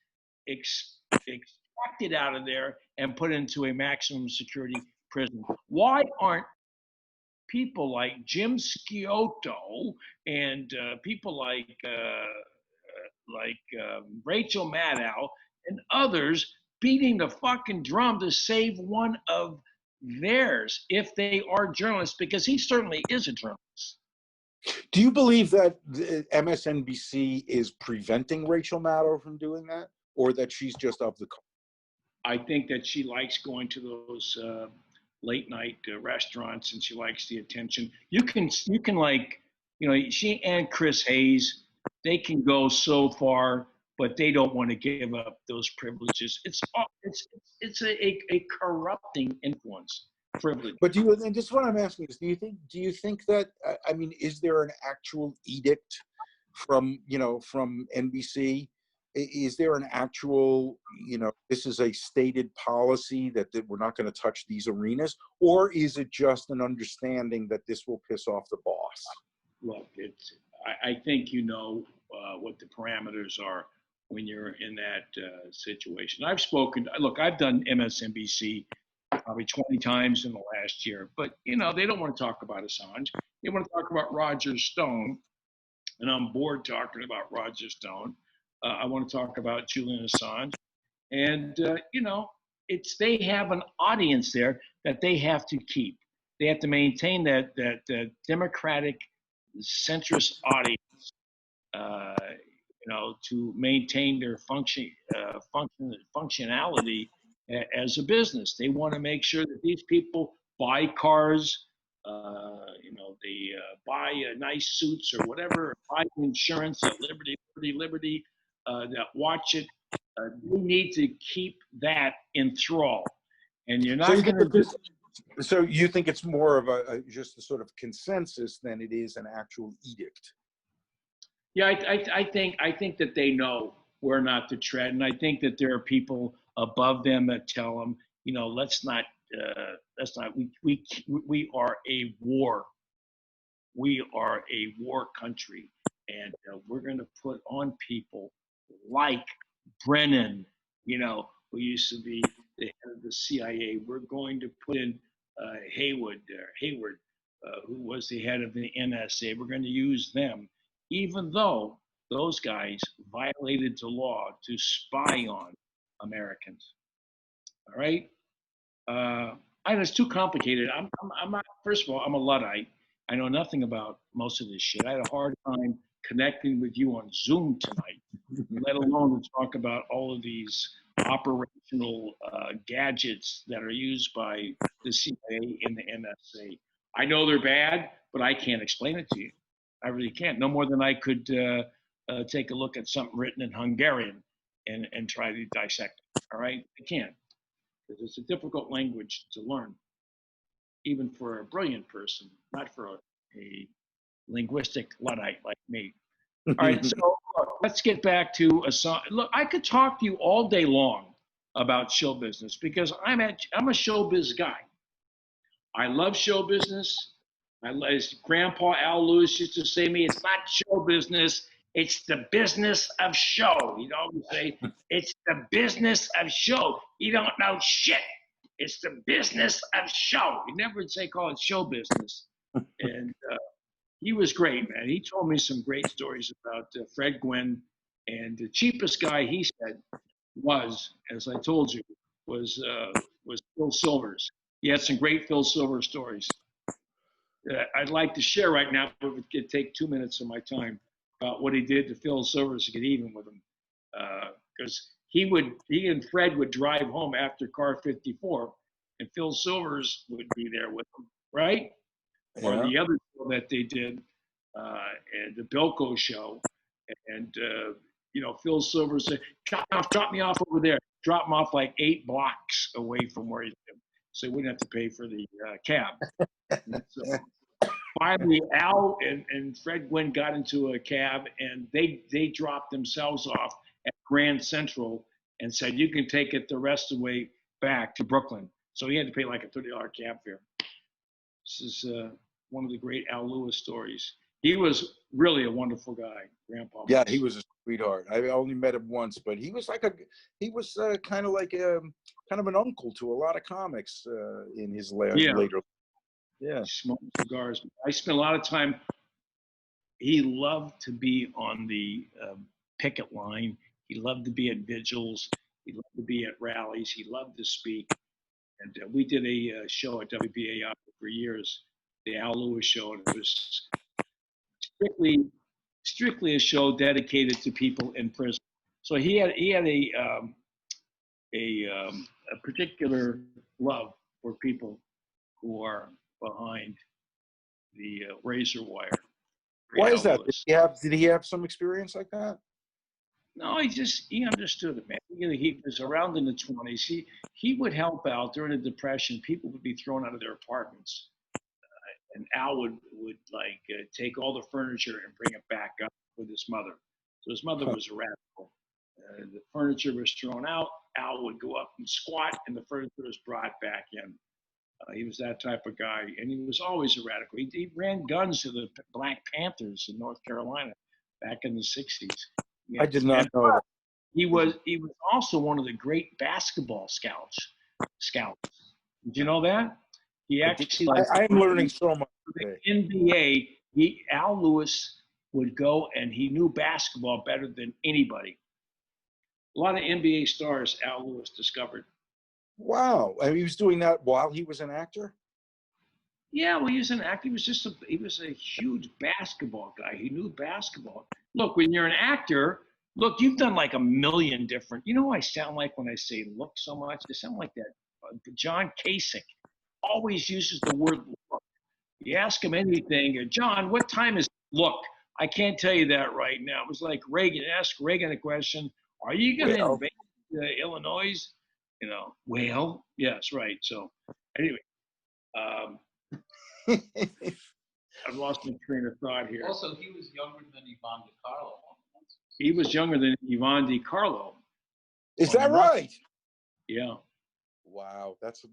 Speaker 3: extracted out of there and put into a maximum security prison. Why aren't people like Jim Sciotto and people like Rachel Maddow and others beating the fucking drum to save one of theirs if they are journalists, because he certainly is a journalist.
Speaker 2: Do you believe that the MSNBC is preventing Rachel Maddow from doing that, or that she's just of the call?
Speaker 3: I think that she likes going to those late night restaurants, and she likes the attention. You can like, you know, she and Chris Hayes, they can go so far, but they don't want to give up those privileges. It's a corrupting influence. Privilege.
Speaker 2: But and this is what I'm asking is, do you think that, I mean, is there an actual edict from NBC? Is there an actual, this is a stated policy that we're not going to touch these arenas, or is it just an understanding that this will piss off the boss?
Speaker 3: Look, I think what the parameters are when you're in that situation. I've done MSNBC probably 20 times in the last year, but they don't want to talk about Assange. They want to talk about Roger Stone, and I'm bored talking about Roger Stone. I want to talk about Julian Assange, and they have an audience there that they have to keep. They have to maintain that democratic centrist audience, to maintain their functionality as a business. They want to make sure that these people buy cars, they buy nice suits or whatever, buy insurance at Liberty, that watch it. We need to keep that in thrall. And you're not going to.
Speaker 2: So you think it's more of just a sort of consensus than it is an actual edict?
Speaker 3: Yeah, I think that they know where not to tread, and I think that there are people above them that tell them, let's not. We are a war. We are a war country, and we're going to put on people like Brennan, who used to be the head of the CIA. We're going to put in Hayward, who was the head of the NSA. We're going to use them, even though those guys violated the law to spy on Americans. All right? It's too complicated. I'm not. First of all, I'm a Luddite. I know nothing about most of this shit. I had a hard time connecting with you on Zoom tonight, let alone to talk about all of these operational gadgets that are used by the CIA and the NSA. I know they're bad, but I can't explain it to you. I really can't. No more than I could take a look at something written in Hungarian and try to dissect it. All right? I can't, because it's a difficult language to learn, even for a brilliant person, not for a linguistic Luddite like me. All right, so let's get back to Assange. Look, I could talk to you all day long about show business, because I'm a showbiz guy. I love show business. As Grandpa Al Lewis used to say to me, it's not show business, it's the business of show. He'd always say, it's the business of show. You don't know shit. It's the business of show. He never would call it show business. And he was great, man. He told me some great stories about Fred Gwynn, and the cheapest guy he said was, as I told you, was Phil Silvers. He had some great Phil Silvers stories. I'd like to share right now, but it could take 2 minutes of my time about what he did to Phil Silvers to get even with him, because he and Fred would drive home after car 54, and Phil Silvers would be there with him, right?
Speaker 2: Yeah.
Speaker 3: Or the other show that they did, and the Bilko show, and Phil Silvers said, "Drop me off over there." Drop him off like 8 blocks away from where he lived, so he wouldn't have to pay for the cab. So finally, Al and Fred Gwynn got into a cab, and they dropped themselves off at Grand Central and said, "You can take it the rest of the way back to Brooklyn." So he had to pay like a $30 cab fare. This is one of the great Al Lewis stories. He was really a wonderful guy, Grandpa.
Speaker 2: Yeah, he was a sweetheart. I only met him once, but he was kind of like kind of an uncle to a lot of comics in his later. Yeah,
Speaker 3: he smoked cigars. I spent a lot of time. He loved to be on the picket line. He loved to be at vigils. He loved to be at rallies. He loved to speak. And we did a show at WBAI for years, the Al Lewis Show, and it was strictly a show dedicated to people in prison. So he had a particular love for people who are behind the razor wire.
Speaker 2: Why is that? Did he have some experience like that?
Speaker 3: No, he understood it, man. He was around in the 20s. He would help out during the Depression. People would be thrown out of their apartments, and Al would take all the furniture and bring it back up with his mother. So his mother was a radical. The furniture was thrown out. Al would go up and squat, and the furniture was brought back in. He was that type of guy, and he was always a radical. He ran guns to the Black Panthers in North Carolina back in the 60s.
Speaker 2: I did not know that.
Speaker 3: He was also one of the great basketball scouts. Did you know that? He actually.
Speaker 2: I am learning so much today.
Speaker 3: NBA, Al Lewis would go, and he knew basketball better than anybody. A lot of NBA stars Al Lewis discovered.
Speaker 2: Wow, and he was doing that while he was an actor?
Speaker 3: Yeah, well, he was an actor. He was a huge basketball guy. He knew basketball. Look, when you're an actor, you've done like a million different. You know what I sound like when I say look so much? I sound like that. John Kasich always uses the word look. You ask him anything, John, what time is it? Look? I can't tell you that right now. It was like Reagan. Ask Reagan a question. Are you going to invade Illinois? Well, yes, right. So anyway, I've lost my train of thought here.
Speaker 4: Also, he was younger than Yvonne DiCarlo.
Speaker 3: He was younger than Yvonne DiCarlo.
Speaker 2: Is that right?
Speaker 3: Yeah.
Speaker 2: Wow, that's.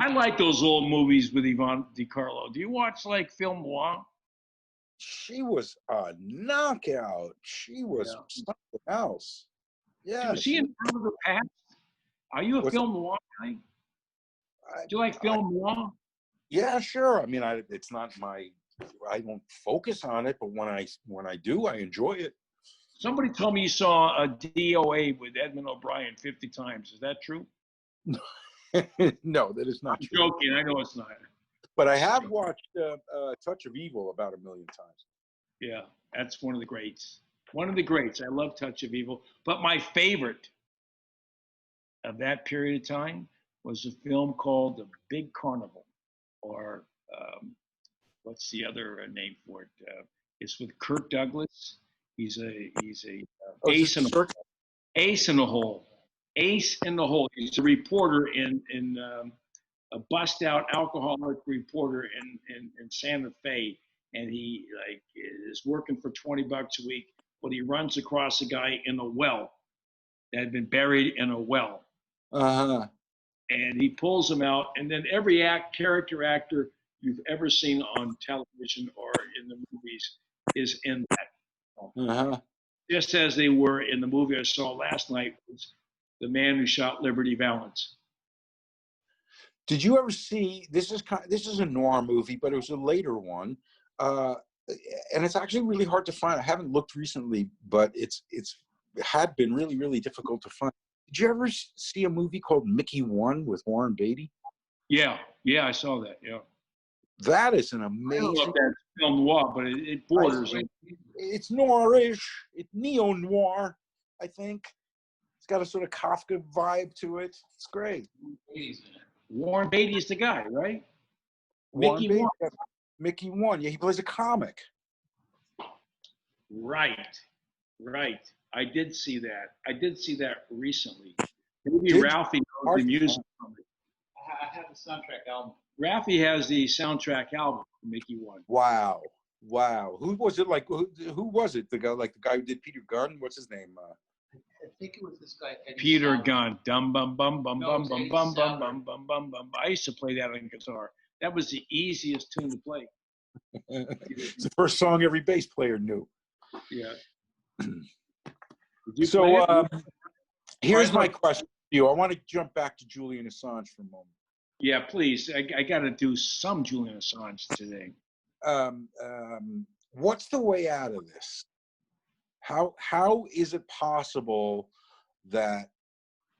Speaker 3: I like those old movies with Yvonne DiCarlo. Do you watch like film noir?
Speaker 2: She was a knockout. She was something else. Yeah.
Speaker 3: Was she in From the Past? Are you a film noir guy? Do you like film noir?
Speaker 2: Yeah, sure. I mean, it's not I don't focus on it, but when I do, I enjoy it.
Speaker 3: Somebody told me you saw a DOA with Edmund O'Brien 50 times. Is that true?
Speaker 2: No, that is not true.
Speaker 3: I'm joking. I know it's not.
Speaker 2: But I have watched Touch of Evil about 1 million times.
Speaker 3: Yeah, that's one of the greats. One of the greats. I love Touch of Evil. But my favorite of that period of time was a film called The Big Carnival, or what's the other name for it? It's with Kirk Douglas. He's a ace in the hole. Ace in the hole. He's a reporter in a bust out alcoholic reporter in Santa Fe, and he is working for $20 a week, but he runs across a guy in a well that had been buried in a well.
Speaker 2: Uh-huh.
Speaker 3: And he pulls him out, and then every character actor you've ever seen on television or in the movies is in that.
Speaker 2: Uh-huh.
Speaker 3: Just as they were in the movie I saw last night, was The Man Who Shot Liberty Valance.
Speaker 2: Did you ever see, this is a noir movie, but it was a later one, and it's actually really hard to find. I haven't looked recently, but it had been really, really difficult to find. Did you ever see a movie called Mickey 1 with Warren Beatty?
Speaker 3: Yeah, I saw that. Yeah,
Speaker 2: That is an
Speaker 3: I don't know if
Speaker 2: amazing.
Speaker 3: that's film noir, but it borders.
Speaker 2: It's noirish. It's neo noir, I think. It's got a sort of Kafka vibe to it. It's great.
Speaker 3: Warren Beatty is the guy, right?
Speaker 2: Warren
Speaker 3: Mickey
Speaker 2: Beatty,
Speaker 3: One.
Speaker 2: yeah, Mickey 1. Yeah, he plays a comic.
Speaker 3: Right. I did see that recently. Maybe
Speaker 2: Did
Speaker 3: Ralphie knows
Speaker 2: hard
Speaker 3: the
Speaker 2: to
Speaker 3: music
Speaker 2: find.
Speaker 3: from it.
Speaker 4: I have the soundtrack album.
Speaker 3: Ralphie has the soundtrack album for Mickey One.
Speaker 2: Wow. Who was it? Like who was it? The guy who did Peter Gunn. What's his name?
Speaker 4: I think it was this guy, Eddie
Speaker 3: Peter
Speaker 4: Sauer.
Speaker 3: Gunn. Dum bum bum bum
Speaker 4: No,
Speaker 3: bum
Speaker 4: it's
Speaker 3: bum
Speaker 4: Eddie
Speaker 3: bum bum
Speaker 4: Sauer.
Speaker 3: bum bum bum bum. I used to play that on guitar. That was the easiest tune to play.
Speaker 2: It's the first song every bass player knew.
Speaker 3: Yeah. Did you play
Speaker 2: So
Speaker 3: it?
Speaker 2: here's
Speaker 3: Right,
Speaker 2: my
Speaker 3: look.
Speaker 2: question to you. I want to jump back to Julian Assange for a moment.
Speaker 3: Yeah, please. I got to do some Julian Assange today.
Speaker 2: What's the way out of this? How is it possible that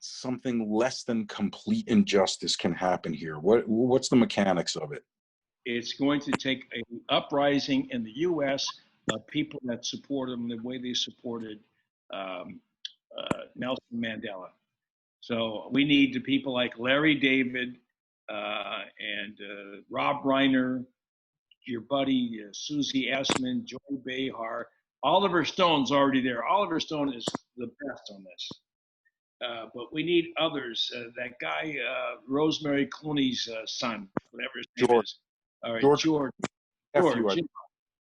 Speaker 2: something less than complete injustice can happen here? What's the mechanics of it?
Speaker 3: It's going to take an uprising in the U.S. of people that support him the way they supported Nelson Mandela. So we need the people like Larry David and Rob Reiner, your buddy Susie Essman, Joy Behar. Oliver Stone's already there. Oliver Stone is the best on this. But we need others. That guy, Rosemary Clooney's son, whatever his name
Speaker 2: George.
Speaker 3: is. All right,
Speaker 2: George.
Speaker 3: George.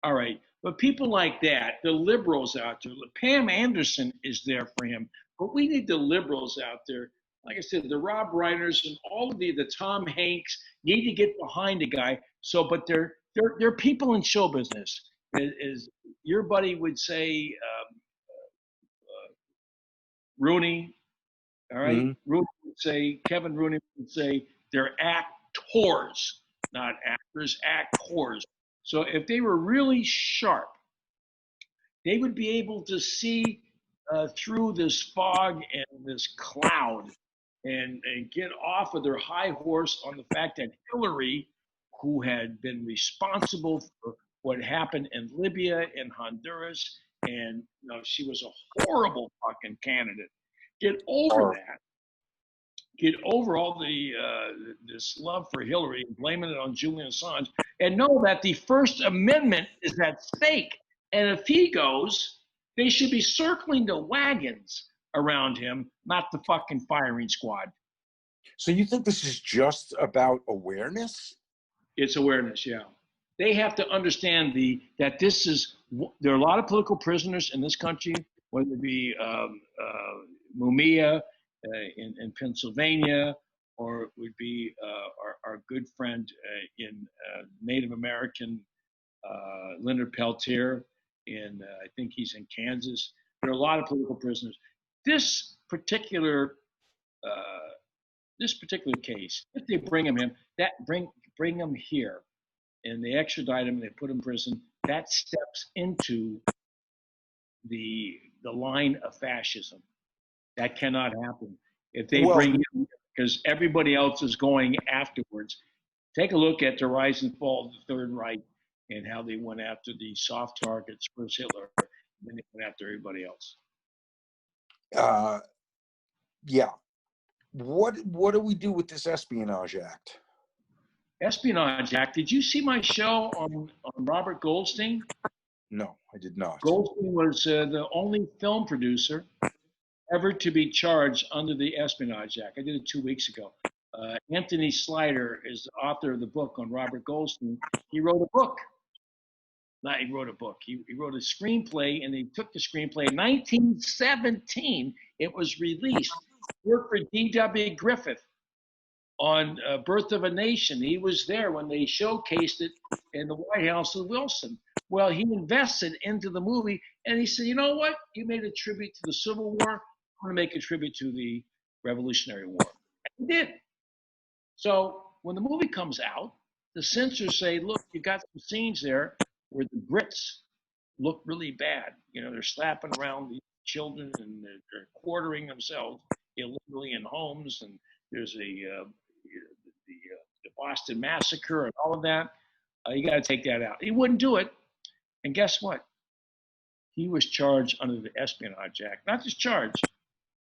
Speaker 3: All right. But people like that, the liberals out there, Pam Anderson is there for him. But we need the liberals out there. Like I said, the Rob Reiners and all of the Tom Hanks need to get behind the guy. So, but they're people in show business. As your buddy would say, Rooney, all right?
Speaker 2: Mm-hmm.
Speaker 3: Rooney would say, Kevin Rooney would say, they're actors, not actors, actors. So if they were really sharp, they would be able to see through this fog and this cloud and get off of their high horse on the fact that Hillary, who had been responsible for what happened in Libya and Honduras, and she was a horrible fucking candidate. Get over that. Get over all the this love for Hillary and blaming it on Julian Assange, and know that the First Amendment is at stake. And if he goes, they should be circling the wagons around him, not the fucking firing squad.
Speaker 2: So you think this is just about awareness?
Speaker 3: It's awareness, yeah. They have to understand that this is, there are a lot of political prisoners in this country, whether it be Mumia in Pennsylvania, or it would be our good friend in Native American, Leonard Peltier, I think he's in Kansas. There are a lot of political prisoners. This particular case, if they bring him in, bring him here, and they extradite him and they put him in prison, that steps into the line of fascism. That cannot happen. If they bring him, because everybody else is going afterwards. Take a look at the rise and fall of the Third Reich and how they went after the soft targets, first Hitler, and then they went after everybody else.
Speaker 2: Yeah. What do we do with this Espionage Act?
Speaker 3: Espionage Act. Did you see my show on Robert Goldstein?
Speaker 2: No, I did not.
Speaker 3: Goldstein was the only film producer ever to be charged under the Espionage Act. I did it 2 weeks ago. Anthony Slider is the author of the book on Robert Goldstein. He wrote a book. He wrote a screenplay, and they took the screenplay in 1917. It was released. He worked for D.W. Griffith on Birth of a Nation. He was there when they showcased it in the White House with Wilson. Well, he invested into the movie, and he said, you know what? You made a tribute to the Civil War. I'm going to make a tribute to the Revolutionary War. And he did. So when the movie comes out, the censors say, look, you got some scenes there
Speaker 5: where the Brits look really bad. You know, they're slapping around the children and they're quartering themselves illegally in homes. And there's the Boston Massacre and all of that. You got to take that out. He wouldn't do it. And guess what? He was charged under the Espionage Act. Not just charged,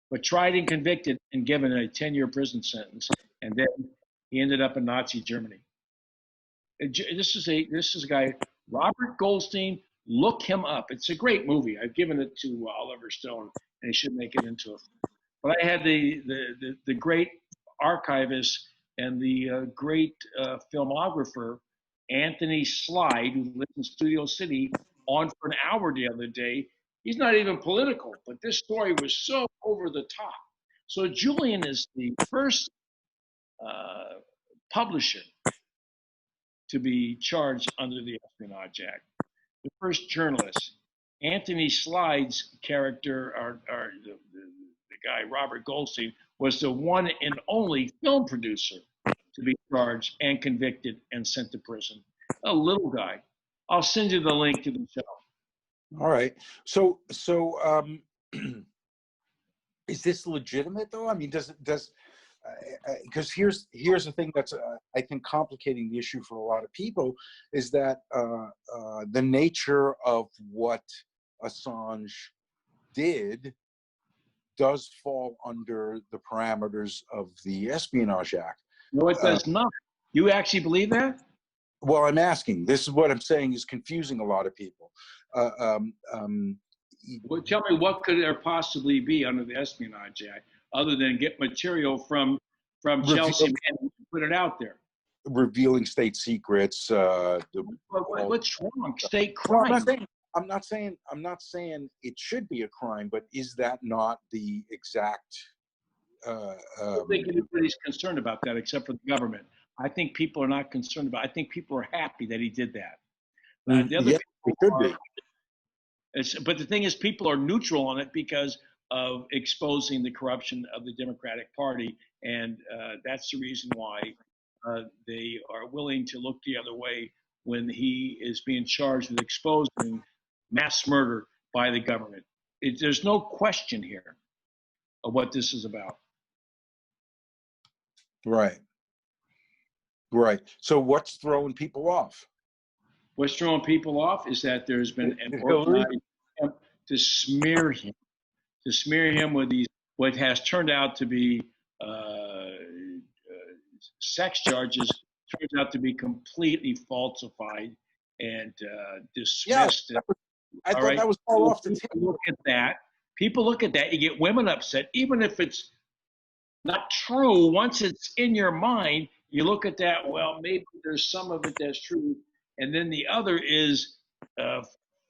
Speaker 5: but tried and convicted and given a 10-year prison sentence. And then he ended up in Nazi Germany. This is a guy, Robert Goldstein. Look him up. It's a great movie. I've given it to Oliver Stone, and he should make it into a film. But I had the great archivist and the great filmographer, Anthony Slide, who lives in Studio City, on for an hour the other day. He's not even political, but this story was so over the top. So Julian is the first publisher to be charged under the Espionage Act. The first journalist. Anthony Slide's character, the guy, Robert Goldstein, was the one and only film producer to be charged and convicted and sent to prison. A little guy. I'll send you the link to the show.
Speaker 2: All right. So is this legitimate though? I mean, because here's the thing that's I think complicating the issue for a lot of people is that the nature of what Assange did does fall under the parameters of the Espionage Act.
Speaker 5: No, it does not. You actually believe that?
Speaker 2: Well, I'm asking. This is what I'm saying is confusing a lot of people.
Speaker 5: Well, tell me, what could there possibly be under the Espionage Act other than get material from Chelsea and put it out there?
Speaker 2: Revealing state secrets.
Speaker 5: What's wrong? State crime.
Speaker 2: I'm not saying it should be a crime, but is that not the exact?
Speaker 5: I don't think anybody's concerned about that except for the government. I think people are not concerned about it. I think people are happy that he did that. The other
Speaker 2: it could be.
Speaker 5: But the thing is, people are neutral on it because of exposing the corruption of the Democratic Party, and that's the reason why they are willing to look the other way when he is being charged with exposing mass murder by the government. There's no question here of what this is about.
Speaker 2: Right. So what's throwing people off?
Speaker 5: What's throwing people off is that there's been an organized attempt to smear him with these, what has turned out to be sex charges, turns out to be completely falsified and dismissed.
Speaker 2: Yeah, I thought that was all off the table.
Speaker 5: People look at that. You get women upset, even if it's not true. Once it's in your mind, you look at that. Well, maybe there's some of it that's true. And then the other is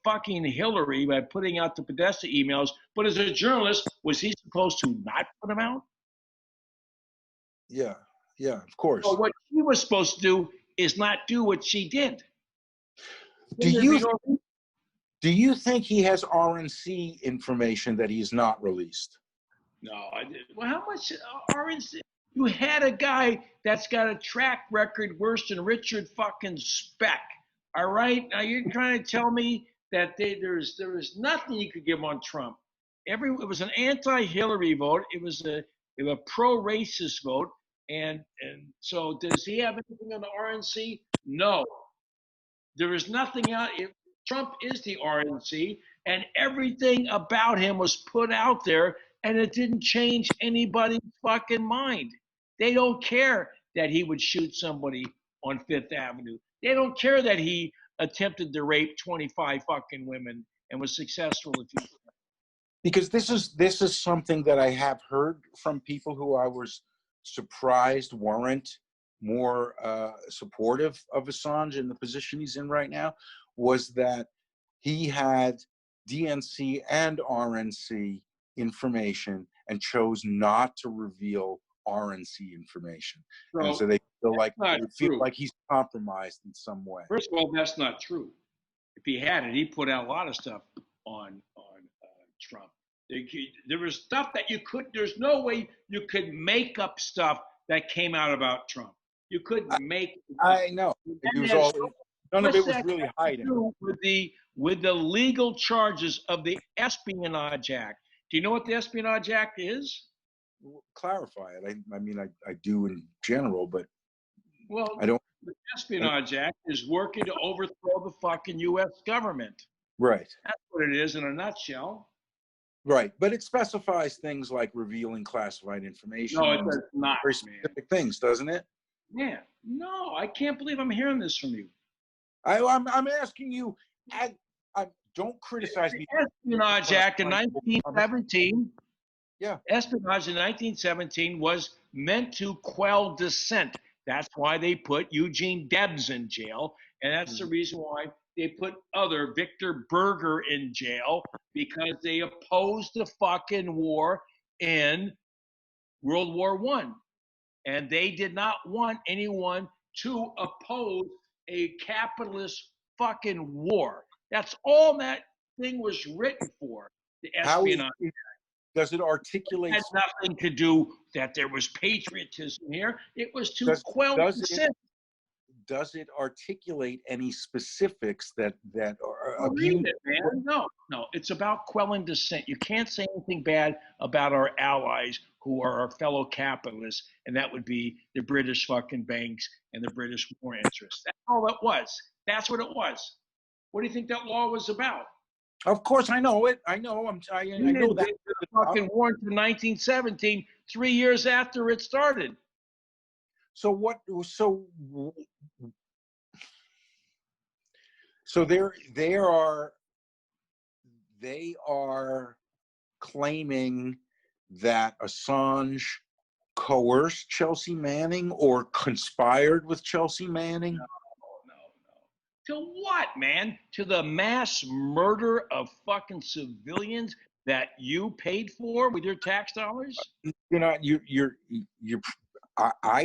Speaker 5: fucking Hillary by putting out the Podesta emails. But as a journalist, was he supposed to not put them out?
Speaker 2: Yeah, of course.
Speaker 5: So what she was supposed to do is not do what she did.
Speaker 2: Do you think he has RNC information that he's not released?
Speaker 5: No, I didn't. Well, how much RNC? You had a guy that's got a track record worse than Richard fucking Speck. All right? Now you're trying to tell me that there was nothing you could give on Trump. It was an anti-Hillary vote. It was a pro-racist vote. And so does he have anything on the RNC? No. There is nothing out. Trump is the RNC, and everything about him was put out there, and it didn't change anybody's fucking mind. They don't care that he would shoot somebody on Fifth Avenue. They don't care that he attempted to rape 25 fucking women and was successful at it.
Speaker 2: Because this is something that I have heard from people who I was surprised weren't more supportive of Assange in the position he's in right now, was that he had DNC and RNC information and chose not to reveal RNC information. And so they feel like he's compromised in some way.
Speaker 5: First of all, that's not true. If he had it, he put out a lot of stuff on Trump. There was stuff that there's no way you could make up stuff that came out about Trump. You couldn't make it.
Speaker 2: I know. None of
Speaker 5: What's
Speaker 2: it was
Speaker 5: that
Speaker 2: really
Speaker 5: got to
Speaker 2: hiding.
Speaker 5: do with the legal charges of the Espionage Act? Do you know what the Espionage Act is?
Speaker 2: Clarify it. I mean, I do in general, but
Speaker 5: Well,
Speaker 2: I don't.
Speaker 5: the Espionage Act is working to overthrow the fucking U.S. government.
Speaker 2: Right.
Speaker 5: That's what it is in a nutshell.
Speaker 2: Right. But it specifies things like revealing classified information.
Speaker 5: No, it
Speaker 2: and
Speaker 5: does not,
Speaker 2: very
Speaker 5: man.
Speaker 2: specific things, doesn't it?
Speaker 5: Yeah. No, I can't believe I'm hearing this from you.
Speaker 2: I'm asking you. Don't criticize me.
Speaker 5: The Espionage Act in 1917.
Speaker 2: Yeah.
Speaker 5: Espionage in 1917 was meant to quell dissent. That's why they put Eugene Debs in jail, and that's the reason why they put other Victor Berger in jail, because they opposed the fucking war in World War One, and they did not want anyone to oppose a capitalist fucking war. That's all that thing was written for. The Espionage.
Speaker 2: Does it articulate?
Speaker 5: Had nothing to do that there was patriotism here. It was to quell dissent.
Speaker 2: Does it articulate any specifics that are
Speaker 5: Read it, man. No, it's about quelling dissent. You can't say anything bad about our allies who are our fellow capitalists, and that would be the British fucking banks and the British war interests. That's all it was. That's what it was. What do you think that law was about?
Speaker 2: Of course, I know it. I know. I know that.
Speaker 5: The fucking war into 1917, 3 years after it started.
Speaker 2: So what? So they are claiming that Assange coerced Chelsea Manning or conspired with Chelsea Manning.
Speaker 5: No. To what, man? To the mass murder of fucking civilians that you paid for with your tax dollars?
Speaker 2: I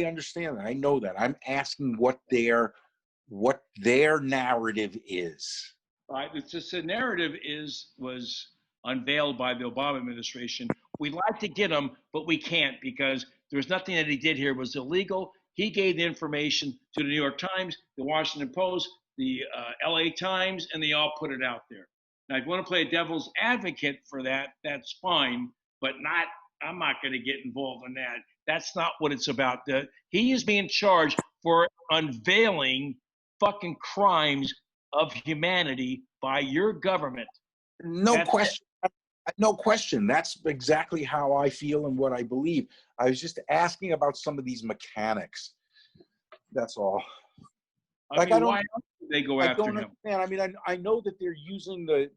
Speaker 2: understand that. I know that. I'm asking what their narrative is.
Speaker 5: It's just the narrative was unveiled by the Obama administration. We'd like to get him, but we can't because there's nothing that he did here was illegal. He gave the information to the New York Times, the Washington Post, the LA Times, and they all put it out there. Now, if you want to play a devil's advocate for that, that's fine, but I'm not going to get involved in that. That's not what it's about. He is being charged for unveiling fucking crimes of humanity by your government.
Speaker 2: No question. No question. That's exactly how I feel and what I believe. I was just asking about some of these mechanics. That's all.
Speaker 5: Why else did they go after him?
Speaker 2: Understand. I mean, I know that they're using the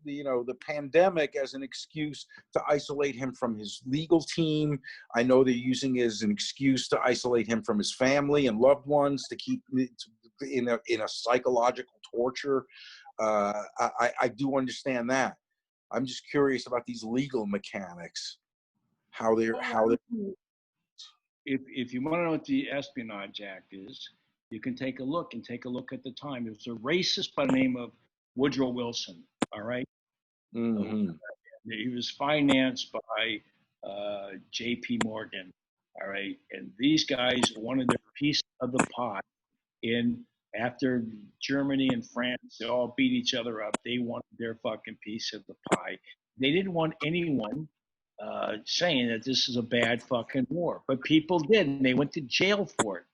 Speaker 2: pandemic as an excuse to isolate him from his legal team. I know they're using it as an excuse to isolate him from his family and loved ones, to keep in a psychological torture. I do understand that. I'm just curious about these legal mechanics.
Speaker 5: If you want to know what the Espionage Act is, you can take a look at the time. It was a racist by the name of Woodrow Wilson. All right.
Speaker 2: Mm-hmm.
Speaker 5: He was financed by J.P. Morgan. All right, and these guys wanted their piece of the pie. After Germany and France, they all beat each other up. They wanted their fucking piece of the pie. They didn't want anyone saying that this is a bad fucking war, but people did, and they went to jail for it.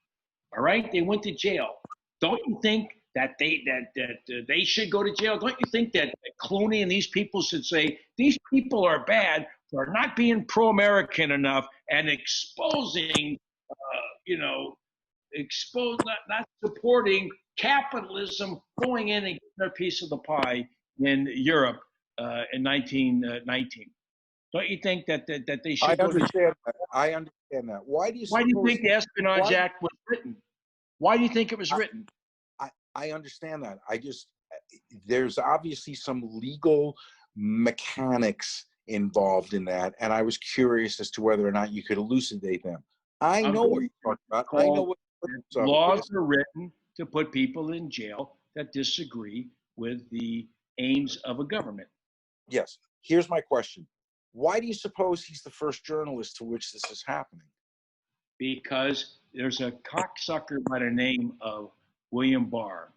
Speaker 5: All right, they went to jail. Don't you think that they should go to jail? Don't you think that Clooney and these people should say these people are bad for not being pro-American enough and exposing, not supporting capitalism, going in and getting their piece of the pie in Europe in 1919? Don't you think that they should?
Speaker 2: I understand that. Why do you
Speaker 5: think the Espionage Act was written? Why do you think it was written?
Speaker 2: I understand that. There's obviously some legal mechanics involved in that, and I was curious as to whether or not you could elucidate them. I know what you're talking about. I know what
Speaker 5: laws are written to put people in jail that disagree with the aims of a government.
Speaker 2: Yes. Here's my question. Why do you suppose he's the first journalist to which this is happening?
Speaker 5: Because there's a cocksucker by the name of William Barr,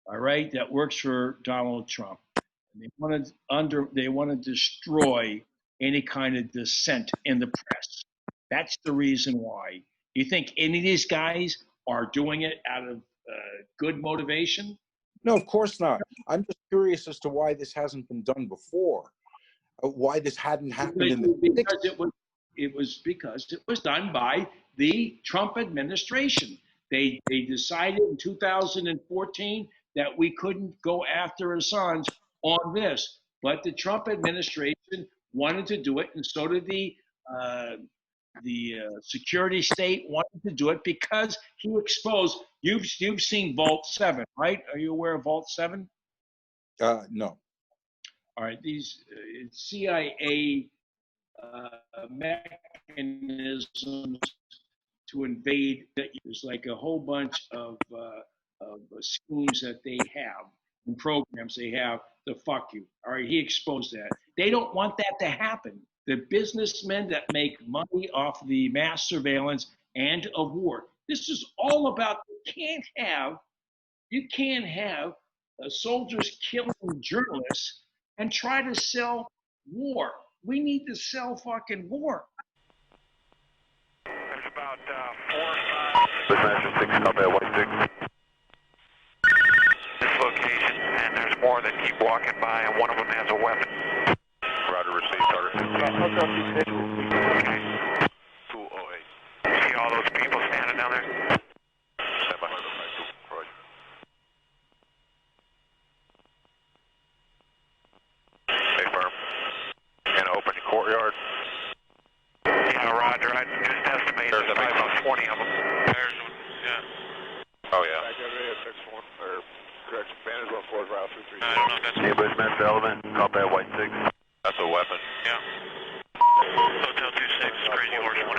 Speaker 5: all right, that works for Donald Trump. And they want to destroy any kind of dissent in the press. That's the reason why. You think any of these guys are doing it out of good motivation?
Speaker 2: No, of course not. I'm just curious as to why this hasn't been done before. Why this hadn't happened in the
Speaker 5: Because it was done by the Trump administration. They decided in 2014 that we couldn't go after Assange on this, but the Trump administration wanted to do it, and so did the security state wanted to do it because he exposed. You've seen Vault 7, right? Are you aware of Vault 7?
Speaker 2: No.
Speaker 5: All right, these CIA mechanisms to invade. There's like a whole bunch of schemes that they have and programs they have to fuck you. All right, he exposed that. They don't want that to happen. The businessmen that make money off the mass surveillance and of war. This is all about. You can't have soldiers killing journalists and try to sell war. We need to sell fucking war.
Speaker 6: There's about 4 or 5. Bushmaster 6, copy at White 6. This location, and there's more that keep walking by, and one of them has a weapon. Roger, received, target 15. Okay. 208. See all those people standing down there? Stand by. Roger. Stay firm. And open the courtyard. Yeah, Roger. I just estimated there's about 20 of them. There's one, yeah. Oh, yeah. I got or correct, Vantage 14, route 236. I don't know if that's... Hey, Bushmaster Element, copy at White 6. That's a weapon. Yeah. Hotel 26, Crazy Horse 18.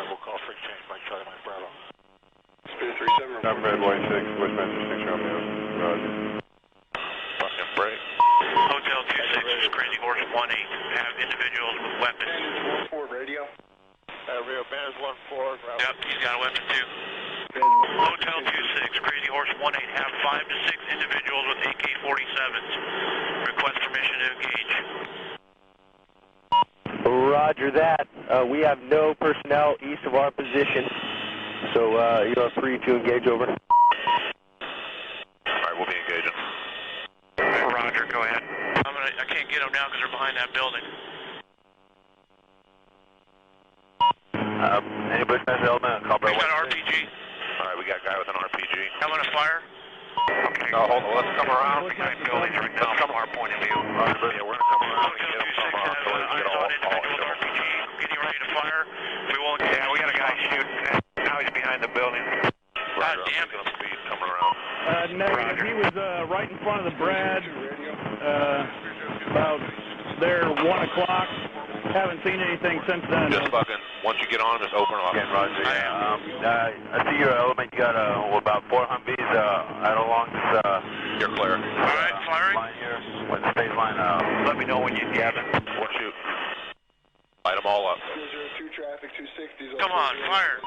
Speaker 6: We'll call for exchange by Charlie Mike Bravo. Spirit 37. Number Red White 6, Bushmaster 6, Romeo. Roger. Fucking break. Hotel 26, Crazy Horse 18. Have individuals with weapons. 14 radio. Rio Vantage 14. Yep, he's got a weapon too. Hotel 26, Crazy Horse 18. Have 5 to 6 individuals with AK-47s. Request permission to engage.
Speaker 7: Roger that. We have no personnel east of our position, so you are free to engage over.
Speaker 6: All right, we'll be engaging. Roger, go ahead. I can't get them now because they're behind that building. Any Bushmaster element? We got an RPG. All right, we got a guy with an RPG. I'm gonna fire. Okay. Hold on. Let's come around behind buildings right now from our point of view. Yeah, we're gonna come around and get them from our eyes on individual with RPG. Getting ready to fire. We won't. Yeah, we got a guy shooting. Now he's behind the building. God damn it. Speed coming around.
Speaker 8: Negative. He was right in front of the Brad. About there 1 o'clock. Haven't seen anything since then.
Speaker 6: Just fucking, once you get on them, just open them up.
Speaker 7: Again, Roger. I see your element. You got about 4 Humvees out along this.
Speaker 6: You're clear. All right, firing.
Speaker 7: Line here, with the space line.
Speaker 6: Let me know when you get it. We'll shoot. Light them all up.
Speaker 9: 202 traffic, 260.
Speaker 6: Come on, fire.